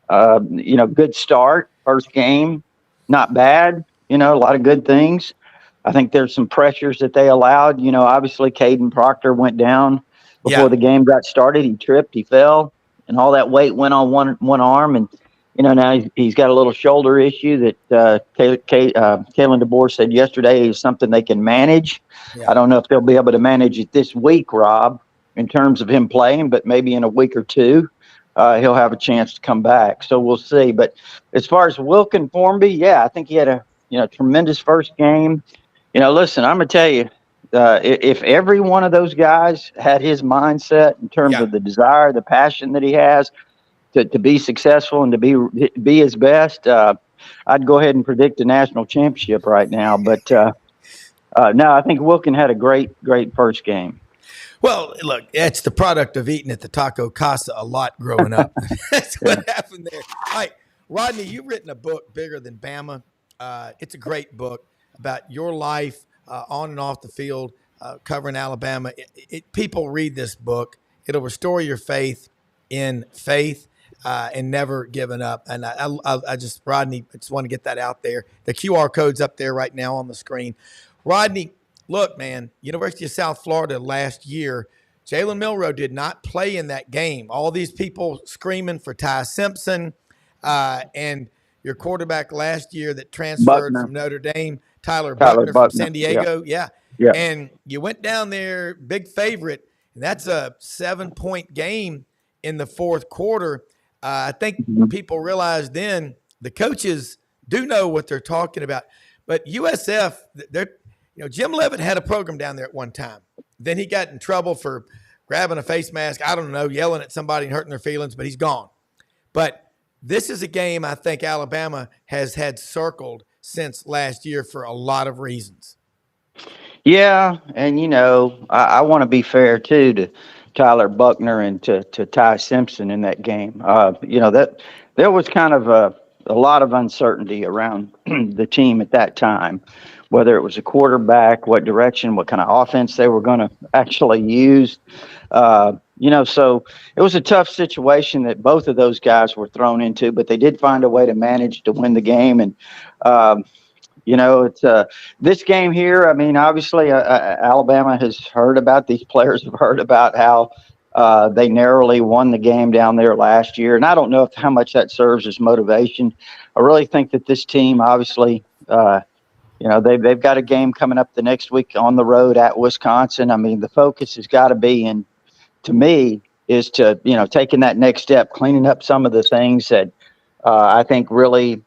Good start, first game, not bad, a lot of good things. I think there's some pressures that they allowed. Obviously, Caden Proctor went down before the game got started. He tripped, he fell, and all that weight went on one arm. And, now he's got a little shoulder issue that Kalen DeBoer said yesterday is something they can manage. Yeah. I don't know if they'll be able to manage it this week, Rob, in terms of him playing, but maybe in a week or two, he'll have a chance to come back. So we'll see. But as far as Wilkin Formby, I think he had a tremendous first game. Listen, I'm going to tell you, if every one of those guys had his mindset in terms of the desire, the passion that he has to be successful and to be his best, I'd go ahead and predict a national championship right now. But no, I think Wilkin had a great first game. Well, look, it's the product of eating at the Taco Casa a lot growing up. That's what happened there. All right, Rodney, you've written a book, Bigger Than Bama. It's a great book about your life on and off the field, covering Alabama. People read this book. It'll restore your faith in faith and never giving up. And I just, Rodney, I just want to get that out there. The QR code's up there right now on the screen. Rodney, look, man, University of South Florida last year, Jalen Milroe did not play in that game. All these people screaming for Ty Simpson and your quarterback last year that transferred from Notre Dame, Tyler Buckner from San Diego. Yeah. And you went down there, big favorite, and that's a 7-point game in the fourth quarter. I think people realize then the coaches do know what they're talking about. But USF, Jim Leavitt had a program down there at one time. Then he got in trouble for grabbing a face mask, I don't know, yelling at somebody and hurting their feelings, but he's gone. But this is a game I think Alabama has had circled since last year for a lot of reasons. Yeah, and I want to be fair too to Tyler Buckner and to Ty Simpson in that game. That there was kind of a lot of uncertainty around the team at that time, whether it was a quarterback, what direction, what kind of offense they were going to actually use. So it was a tough situation that both of those guys were thrown into, but they did find a way to manage to win the game. And it's this game here. I mean, obviously, Alabama has heard about these players have heard about how they narrowly won the game down there last year, and I don't know how much that serves as motivation. I really think that this team, obviously, they've got a game coming up the next week on the road at Wisconsin. I mean, the focus has got to be, and to me, is to taking that next step, cleaning up some of the things that I think really.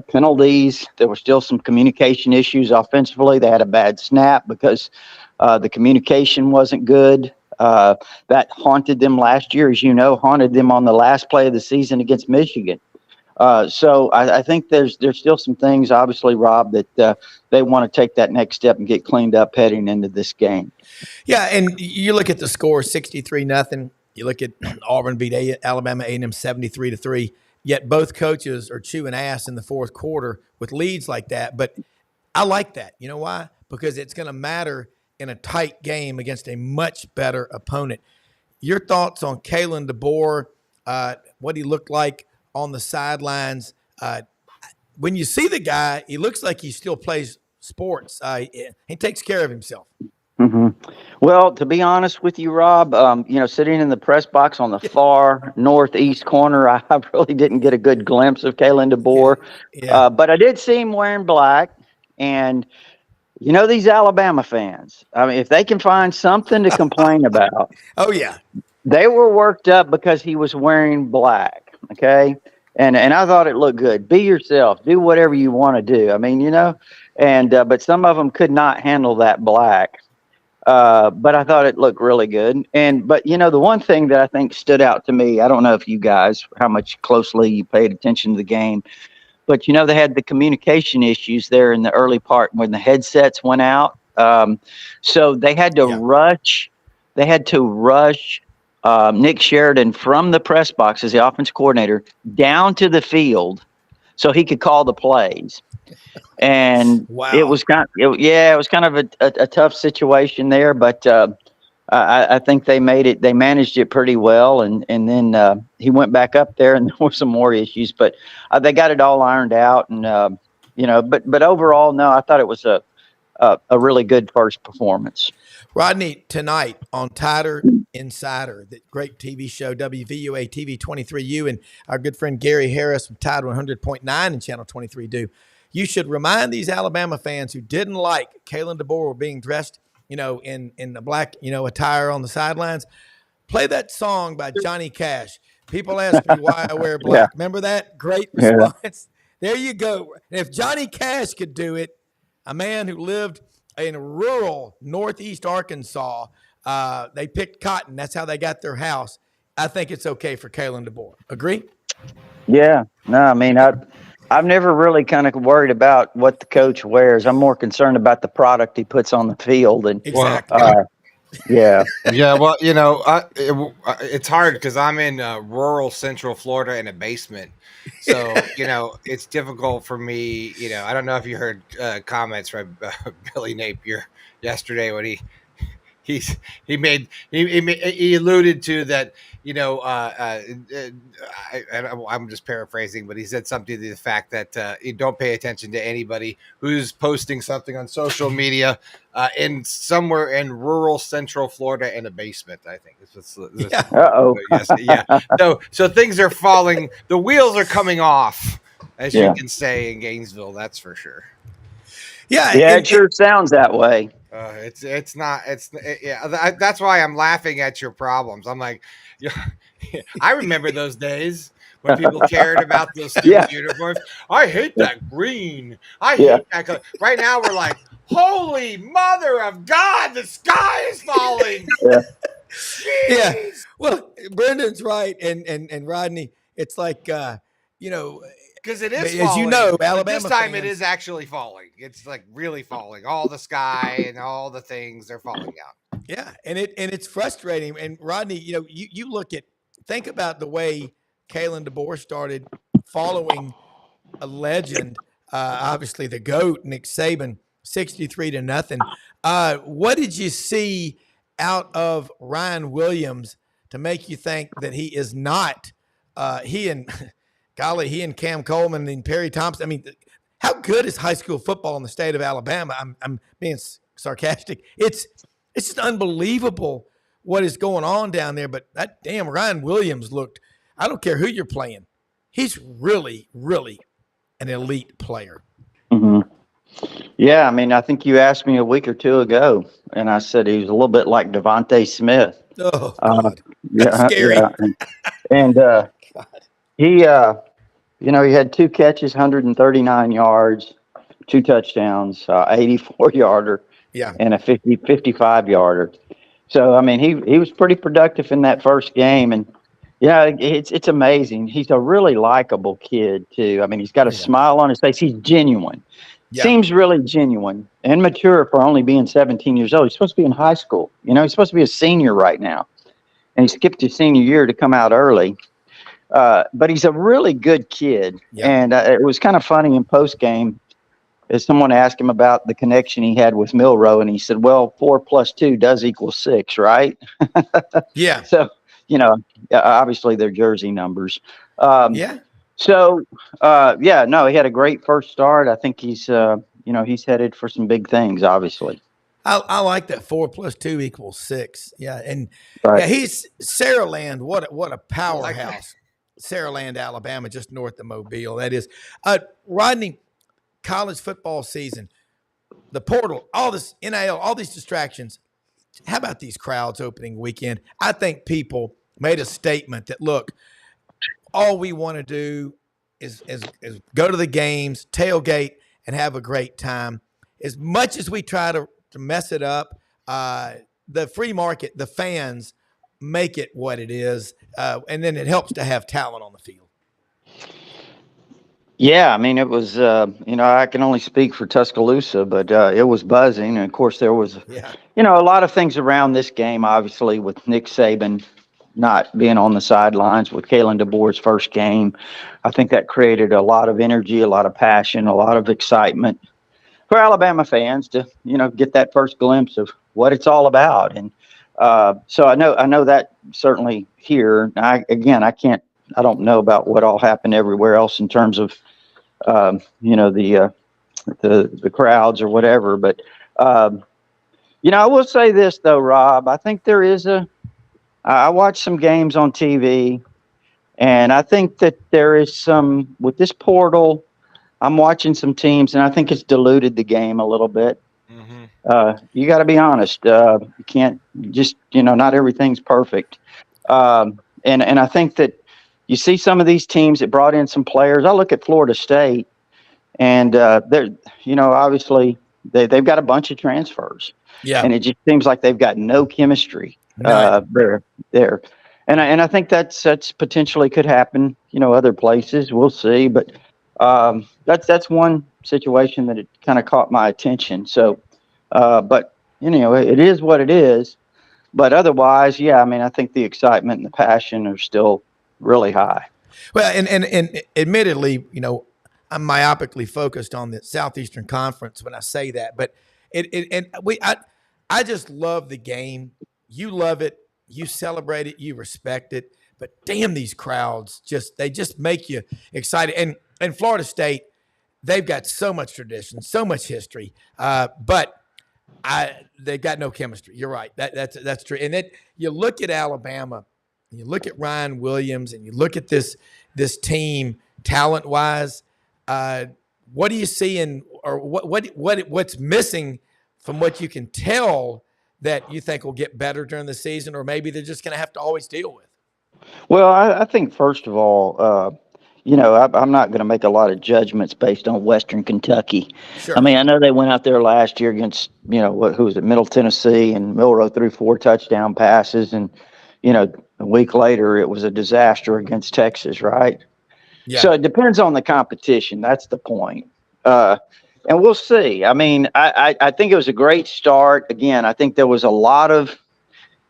Penalties. There were still some communication issues offensively. They had a bad snap because the communication wasn't good. That haunted them last year, as haunted them on the last play of the season against Michigan. So I think there's still some things, obviously, Rob, that they want to take that next step and get cleaned up heading into this game. Yeah, and you look at the score, 63-0. You look at Auburn beat Alabama A&M 73-3. Yet both coaches are chewing ass in the fourth quarter with leads like that. But I like that. You know why? Because it's going to matter in a tight game against a much better opponent. Your thoughts on Kalen DeBoer, what he looked like on the sidelines. When you see the guy, he looks like he still plays sports. He takes care of himself. Mm-hmm. Well, to be honest with you, Rob, sitting in the press box on the far northeast corner, I really didn't get a good glimpse of Kalen DeBoer. Yeah. But I did see him wearing black. And, these Alabama fans, I mean, if they can find something to complain about. Oh, yeah. They were worked up because he was wearing black, okay? And I thought it looked good. Be yourself. Do whatever you want to do. I mean, but some of them could not handle that black. But I thought it looked really good. But the one thing that I think stood out to me, I don't know if you guys, how much closely you paid attention to the game, but they had the communication issues there in the early part when the headsets went out. So they had to rush. They had to rush Nick Sheridan from the press box as the offense coordinator down to the field so he could call the plays. And wow. It was kind of a tough situation there, but I think they managed it pretty well. And then he went back up there and there were some more issues, but they got it all ironed out. And, but overall, no, I thought it was a really good first performance. Rodney, tonight on Tider Insider, the great TV show, WVUA TV 23U, and our good friend Gary Harris from Tide 100.9 and Channel 23 do. You should remind these Alabama fans who didn't like Kalen DeBoer being dressed, in the black, attire on the sidelines. Play that song by Johnny Cash. People ask me why I wear black. Yeah. Remember that? Great response. Yeah. There you go. And if Johnny Cash could do it, a man who lived in rural northeast Arkansas, they picked cotton. That's how they got their house. I think it's okay for Kalen DeBoer. Agree? Yeah. No, I mean, I've never really kind of worried about what the coach wears. I'm more concerned about the product he puts on the field. And exactly. Yeah. Yeah. Well, it's hard because I'm in rural Central Florida in a basement. So, it's difficult for me. I don't know if you heard comments from Billy Napier yesterday when he alluded to that, I'm just paraphrasing, but he said something to the fact that you don't pay attention to anybody who's posting something on social media in somewhere in rural Central Florida in a basement. I think Yes, yeah. So things are falling. The wheels are coming off, as you can say in Gainesville. That's for sure. Yeah, it sure sounds that way. It's not. That's why I'm laughing at your problems. I'm like, I remember those days when people cared about those stupid uniforms. I hate that green. I hate that color. Right now we're like, holy mother of God, the sky is falling. Yeah. Well, Brendan's right, and Rodney. It's like Because it is as falling. you know, But Alabama this time fans, it is actually falling. It's like really falling. All the sky and all the things, they're falling out. yeah, and it's frustrating. And Rodney, you think about the way Kalen DeBoer started following a legend, obviously the GOAT, Nick Saban, 63-0. What did you see out of Ryan Williams to make you think that he is not he and Cam Coleman and Perry Thompson? I mean, how good is high school football in the state of Alabama? I'm being sarcastic. It's just unbelievable what is going on down there. But that damn Ryan Williams looked, I don't care who you're playing, he's really, really an elite player. Mm-hmm. Yeah, I mean, I think you asked me a week or two ago, and I said he was a little bit like Devontae Smith. Oh, God. That's Yeah, scary. yeah. And he, he had 2 catches, 139 yards, 2 touchdowns, 84-yarder, Yeah. and a 55-yarder. So, I mean, he was pretty productive in that first game, and yeah, it's amazing. He's a really likable kid too. I mean, he's got a smile on his face. He's genuine. Yeah. Seems really genuine and mature for only being 17 years old. He's supposed to be in high school. He's supposed to be a senior right now, and he skipped his senior year to come out early. But he's a really good kid, and it was kind of funny in post game as someone asked him about the connection he had with Milroe, and he said, "Well, 4 + 2 does equal 6, right?" Yeah. So. Obviously they're jersey numbers. Yeah. So, he had a great first start. I think he's headed for some big things, obviously. I like that 4 + 2 = 6. Yeah. And Right. he's Saraland. What a powerhouse. Saraland, Alabama, just north of Mobile. That is. Rodney, college football season, the portal, all this NIL, all these distractions. How about these crowds opening weekend? I think people made a statement that, look, all we want to do is go to the games, tailgate, and have a great time. As much as we try to mess it up, the free market, the fans make it what it is, and then it helps to have talent on the field. Yeah, I mean, it was, I can only speak for Tuscaloosa, but it was buzzing. And, of course, there was, a lot of things around this game, obviously, with Nick Saban not being on the sidelines with Kalen DeBoer's first game. I think that created a lot of energy, a lot of passion, a lot of excitement for Alabama fans to, get that first glimpse of what it's all about. And so I know that certainly here. I don't know about what all happened everywhere else in terms of, the crowds or whatever. But, I will say this, though, Rob. I think there is I watched some games on TV, and I think that there is some, with this portal, I'm watching some teams, and I think it's diluted the game a little bit. Mm-hmm. You got to be honest. You can't just, not everything's perfect. And I think that you see some of these teams that brought in some players. I look at Florida State, and they're, obviously they've got a bunch of transfers. Yeah. And it just seems like they've got no chemistry there. And I think that's potentially could happen, other places. We'll see. But that's one situation that it kind of caught my attention. So, but, it is what it is. But otherwise, yeah, I mean, I think the excitement and the passion are still really high. Well, and admittedly, I'm myopically focused on the Southeastern Conference when I say that, but I just love the game. You love it, you celebrate it, you respect it. But damn, these crowds they just make you excited. And Florida State, they've got so much tradition, so much history, but they've got no chemistry. You're right. That's true. And then you look at Alabama. You look at Ryan Williams, and you look at this team talent-wise. What do you see or what's missing from what you can tell that you think will get better during the season, or maybe they're just going to have to always deal with? Well, I think first of all, I'm not going to make a lot of judgments based on Western Kentucky. Sure. I mean, I know they went out there last year against, who was it, Middle Tennessee, and Milroe threw 4 touchdown passes, and a week later it was a disaster against Texas, right? So it depends on the competition. That's the point. And we'll see. I mean, I think it was a great start. Again, I think there was a lot of,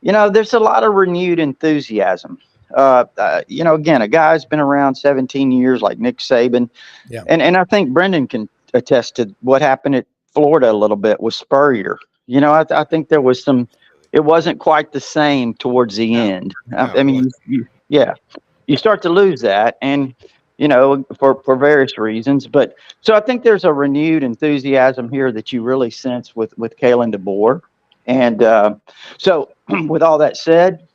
there's a lot of renewed enthusiasm. Again, a guy's been around 17 years like Nick Saban. Yeah. And I think Brendan can attest to what happened at Florida a little bit with Spurrier. I think there was it wasn't quite the same towards the end. I mean, you start to lose that, and for various reasons. But so I think there's a renewed enthusiasm here that you really sense with Kalen DeBoer. And so with all that said,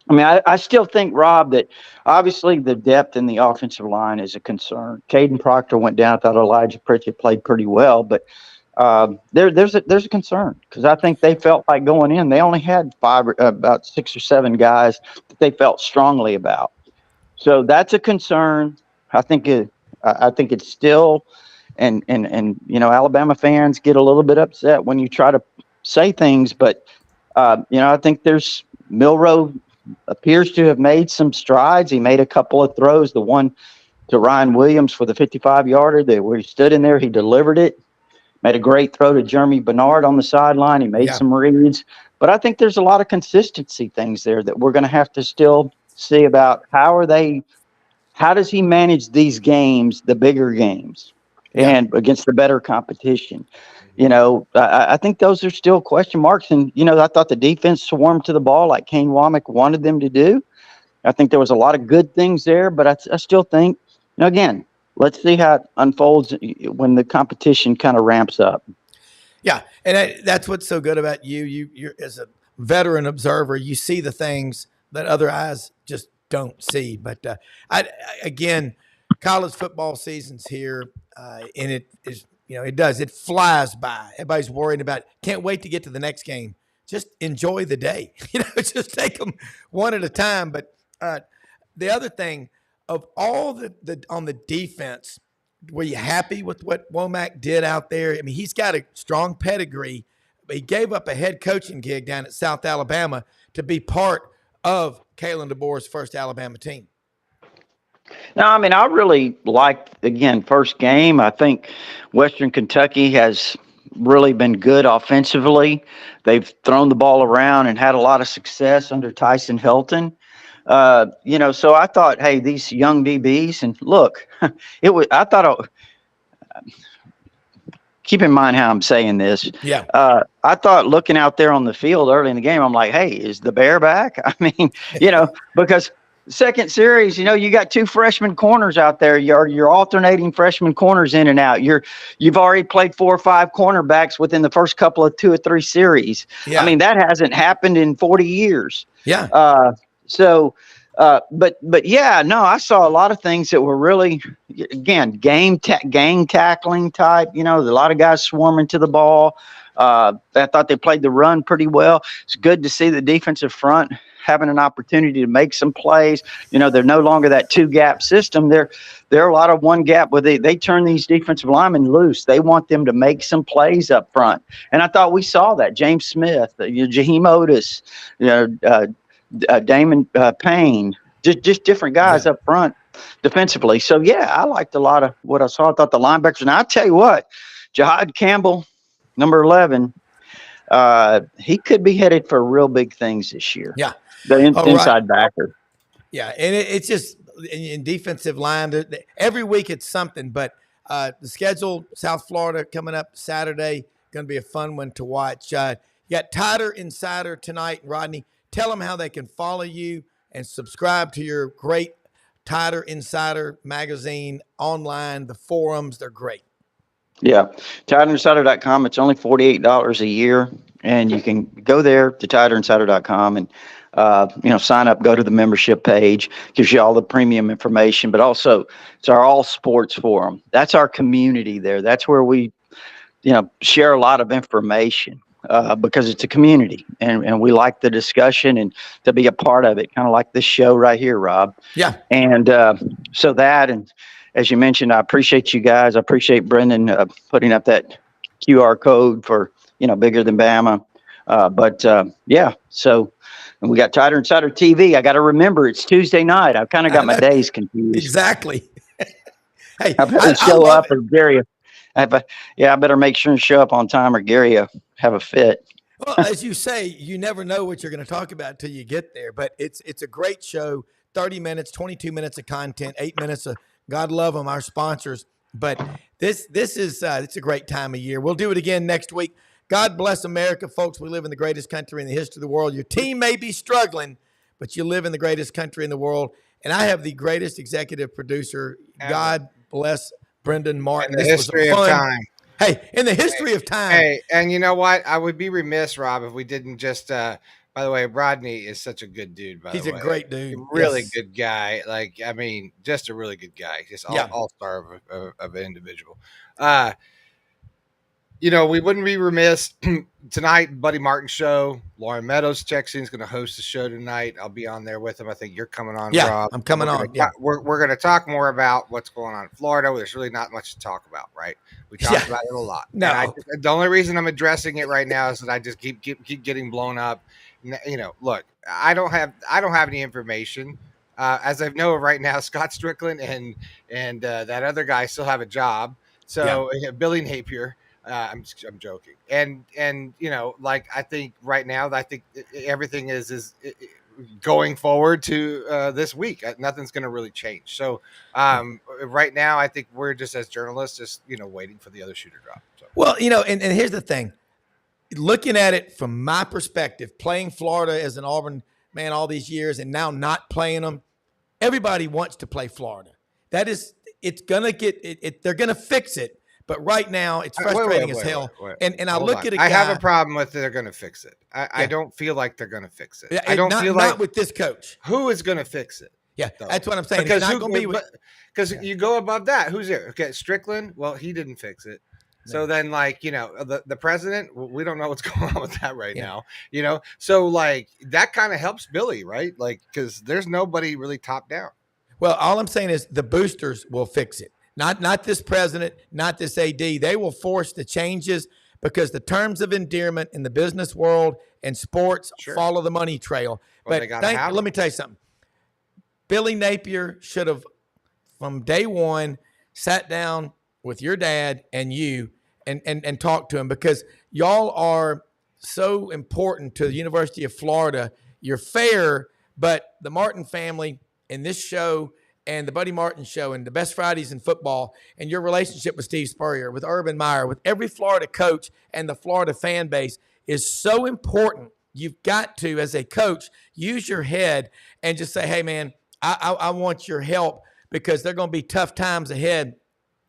I mean, I still think, Rob, that obviously the depth in the offensive line is a concern. Caden Proctor went down. I thought Elijah Pritchett played pretty well, but there's a concern because I think they felt like going in, they only had about 6 or 7 guys that they felt strongly about. So that's a concern. I think it's still, and Alabama fans get a little bit upset when you try to say things, but I think Milroe appears to have made some strides. He made a couple of throws. The one to Ryan Williams for the 55-yarder where he stood in there, he delivered it. Made a great throw to Jeremy Bernard on the sideline. He made some reads. But I think there's a lot of consistency things there that we're going to have to still see about how does he manage these games, the bigger games, and against the better competition. I think those are still question marks. And, I thought the defense swarmed to the ball like Kane Womack wanted them to do. I think there was a lot of good things there, but I still think, again, let's see how it unfolds when the competition kind of ramps up. Yeah, and that's what's so good about you. You're as a veteran observer, you see the things that other eyes just don't see. But again, college football season's here, and it is. It flies by. Everybody's worried about it. Can't wait to get to the next game. Just enjoy the day. Just take them one at a time. But the other thing, of all the on the defense, were you happy with what Womack did out there? I mean, he's got a strong pedigree, but he gave up a head coaching gig down at South Alabama to be part of Kalen DeBoer's first Alabama team. No, I mean, I really liked, again, first game. I think Western Kentucky has really been good offensively. They've thrown the ball around and had a lot of success under Tyson Hilton. So I thought, hey, these young DBs, and look, keep in mind how I'm saying this. Yeah. I thought looking out there on the field early in the game, I'm like, hey, is the Bear back? I mean, because second series, you got 2 freshman corners out there. You're alternating freshman corners in and out. You've already played 4 or 5 cornerbacks within the first couple of 2 or 3 series. Yeah. I mean, that hasn't happened in 40 years. Yeah. But yeah, no, I saw a lot of things that were really, again, gang tackling type. A lot of guys swarming to the ball. I thought they played the run pretty well. It's good to see the defensive front having an opportunity to make some plays. They're no longer that 2-gap system. They're a lot of 1-gap where they turn these defensive linemen loose. They want them to make some plays up front. And I thought we saw that. James Smith, Jaheim Otis, Damon Payne, just different guys up front defensively. So, yeah, I liked a lot of what I saw. I thought the linebackers, and I'll tell you what, Jahad Campbell, number 11, he could be headed for real big things this year. Yeah. The inside backer. Yeah, and it's just in defensive line, every week it's something. But the schedule, South Florida coming up Saturday, going to be a fun one to watch. You got Tighter Insider tonight. Rodney, tell them how they can follow you and subscribe to your great Tighter Insider magazine online, the forums. They're great. Yeah, TighterInsider.com. It's only $48 a year, and you can go there to TighterInsider.com and sign up, go to the membership page, gives you all the premium information, but also it's our all sports forum. That's our community there. That's where we, share a lot of information because it's a community and we like the discussion and to be a part of it, kind of like this show right here, Rob. Yeah. And so that, and as you mentioned, I appreciate you guys. I appreciate Brendan putting up that QR code for, bigger than Bama. So we got Tighter Insider TV. I got to remember it's Tuesday night. I've kind of got my days confused. Exactly. Hey, I better I show love up it. or Gary. I better make sure and show up on time or Gary have a fit. Well, as you say, you never know what you're going to talk about until you get there. But it's a great show. 30 minutes, 22 minutes of content, 8 minutes of God love them, our sponsors. But this is it's a great time of year. We'll do it again next week. God bless America, folks. We live in the greatest country in the history of the world. Your team may be struggling, but you live in the greatest country in the world. And I have the greatest executive producer. Ever. God bless Brendan Martin. In the This was history a of fun. time. Hey, in the history of time. Hey, and you know what? I would be remiss, Rob, if we didn't just. By the way, Rodney is such a good dude. By He's the a way, great dude. really Yes. good guy. Like, I mean, just a really good guy. Just all star of an individual. You know, we wouldn't be remiss tonight. Buddy Martin show. Lauren Meadows checks in. Is going to host the show tonight. I'll be on there with him. I think you're coming on, Yeah, Rob. I'm coming on. Yeah. We're going to talk more about what's going on in Florida. There's really not much to talk about, right? We talked about it a lot. No. And the only reason I'm addressing it right now is that I just keep getting blown up. You know, look, I don't have any information. As I know right now, Scott Strickland and that other guy still have a job. So Billy Napier. I'm joking, and you know, like I think right now, everything is going forward to this week. Nothing's going to really change. So right now, I think we're just as journalists, just waiting for the other shoe to drop. So. Well, and here's the thing. Looking at it from my perspective, playing Florida as an Auburn man all these years, and now not playing them, everybody wants to play Florida. It's gonna get. They're gonna fix it. But right now, it's frustrating as hell. And I look at it. I have a problem with they're going to fix it. I don't feel like they're going to fix it. I don't feel like not with this coach. Who is going to fix it? Yeah, though? That's what I'm saying. Because it's not going to be because you go above that. Who's there? Okay, Strickland. Well, he didn't fix it. So then, like, the president, we don't know what's going on with that right now. So like that kind of helps Billy, right? Like, because there's nobody really top down. Well, all I'm saying is the boosters will fix it. Not this president, not this AD. They will force the changes because the terms of endearment in the business world and sports follow the money trail. Well, but let me tell you something. Billy Napier should have, from day one, sat down with your dad and you and talked to him, because y'all are so important to the University of Florida. You're fair, but the Martin family in this show and the Buddy Martin show and the Best Fridays in football and your relationship with Steve Spurrier, with Urban Meyer, with every Florida coach and the Florida fan base is so important. You've got to, as a coach, use your head and just say, hey, man, I want your help because they're going to be tough times ahead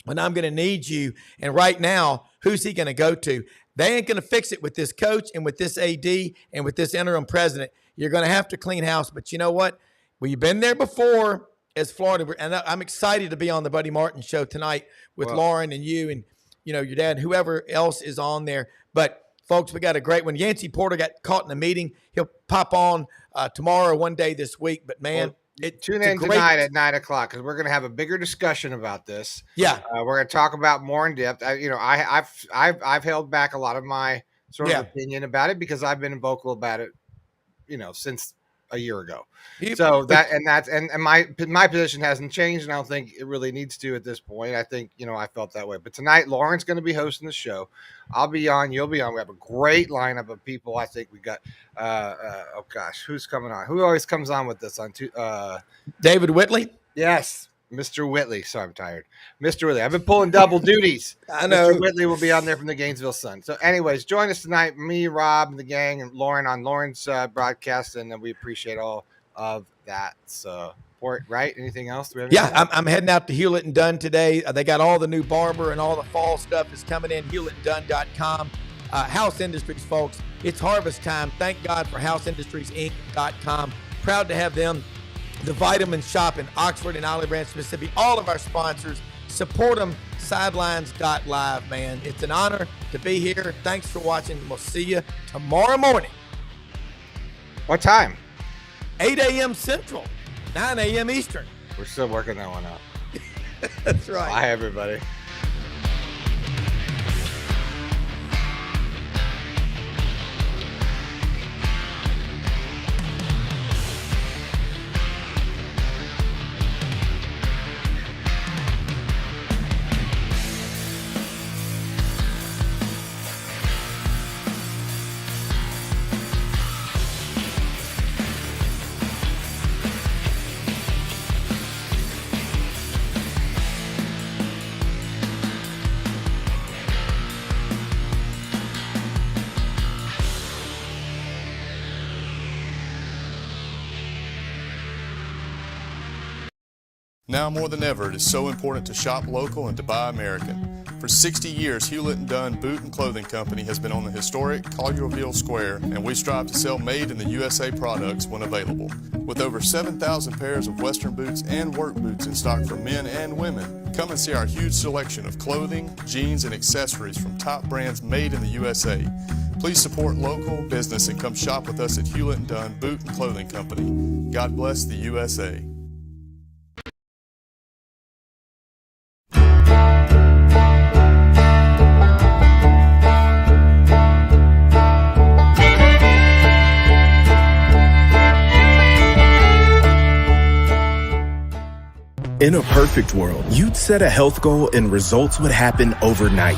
when I'm going to need you. And right now, who's he going to go to? They ain't going to fix it with this coach and with this AD and with this interim president. You're going to have to clean house. But you know what? We've been there before. As Florida, and I'm excited to be on the Buddy Martin show tonight with Lauren and you and your dad, whoever else is on there. But folks, we got a great one. Yancey Porter got caught in a meeting. He'll pop on tomorrow or one day this week. But man, tune in tonight at 9:00 because we're going to have a bigger discussion about this. Yeah, we're going to talk about more in depth. I've held back a lot of my sort of opinion about it because I've been vocal about it, since a year ago. So my position hasn't changed, and I don't think it really needs to at this point. I think, I felt that way. But tonight, Lauren's going to be hosting the show. I'll be on, you'll be on. We have a great lineup of people. I think we got who's coming on? Who always comes on with this on David Whitley? Yes. Mr. Whitley. Sorry, I'm tired. Mr. Whitley. I've been pulling double duties. I know. Mr. Whitley will be on there from the Gainesville Sun. So anyways, join us tonight, me, Rob, and the gang, and Lauren on Lauren's broadcast, and we appreciate all of that support, right? Anything else? Do we have I'm heading out to Hewlett and Dunn today. They got all the new barber and all the fall stuff is coming in, hewlettandunn.com. House Industries, folks. It's harvest time. Thank God for HouseIndustriesInc.com. Proud to have them. The Vitamin Shop in Oxford and Olive Branch, Mississippi. All of our sponsors. Support them. Sidelines.live, man. It's an honor to be here. Thanks for watching. We'll see you tomorrow morning. What time? 8 a.m. Central, 9 a.m. Eastern. We're still working that one out. That's right. Bye, everybody. Now more than ever, it is so important to shop local and to buy American. For 60 years, Hewlett & Dunn Boot and Clothing Company has been on the historic Collierville Square, and we strive to sell made in the USA products when available. With over 7,000 pairs of Western boots and work boots in stock for men and women, come and see our huge selection of clothing, jeans, and accessories from top brands made in the USA. Please support local business and come shop with us at Hewlett & Dunn Boot and Clothing Company. God bless the USA. In a perfect world, you'd set a health goal and results would happen overnight.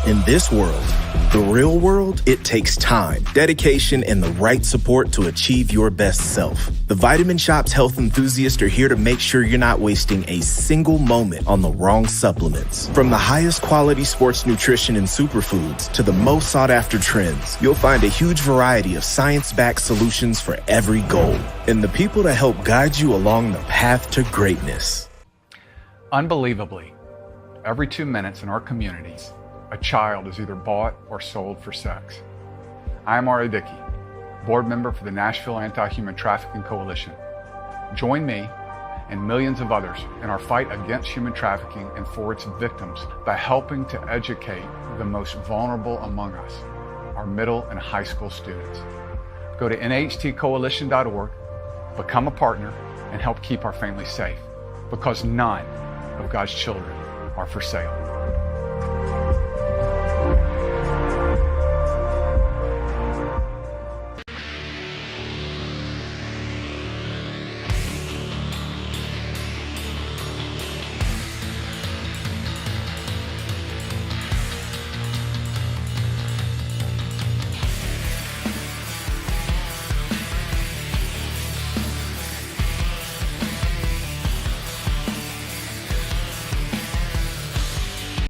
In this world, the real world, it takes time, dedication, and the right support to achieve your best self. The Vitamin Shop's health enthusiasts are here to make sure you're not wasting a single moment on the wrong supplements. From the highest quality sports nutrition and superfoods to the most sought after trends, you'll find a huge variety of science-backed solutions for every goal, and the people to help guide you along the path to greatness. Unbelievably, every 2 minutes in our communities, a child is either bought or sold for sex. I am Ari Dickey, board member for the Nashville Anti-Human Trafficking Coalition. Join me and millions of others in our fight against human trafficking and for its victims by helping to educate the most vulnerable among us, our middle and high school students. Go to nhtcoalition.org, become a partner, and help keep our families safe, because none of God's children are for sale.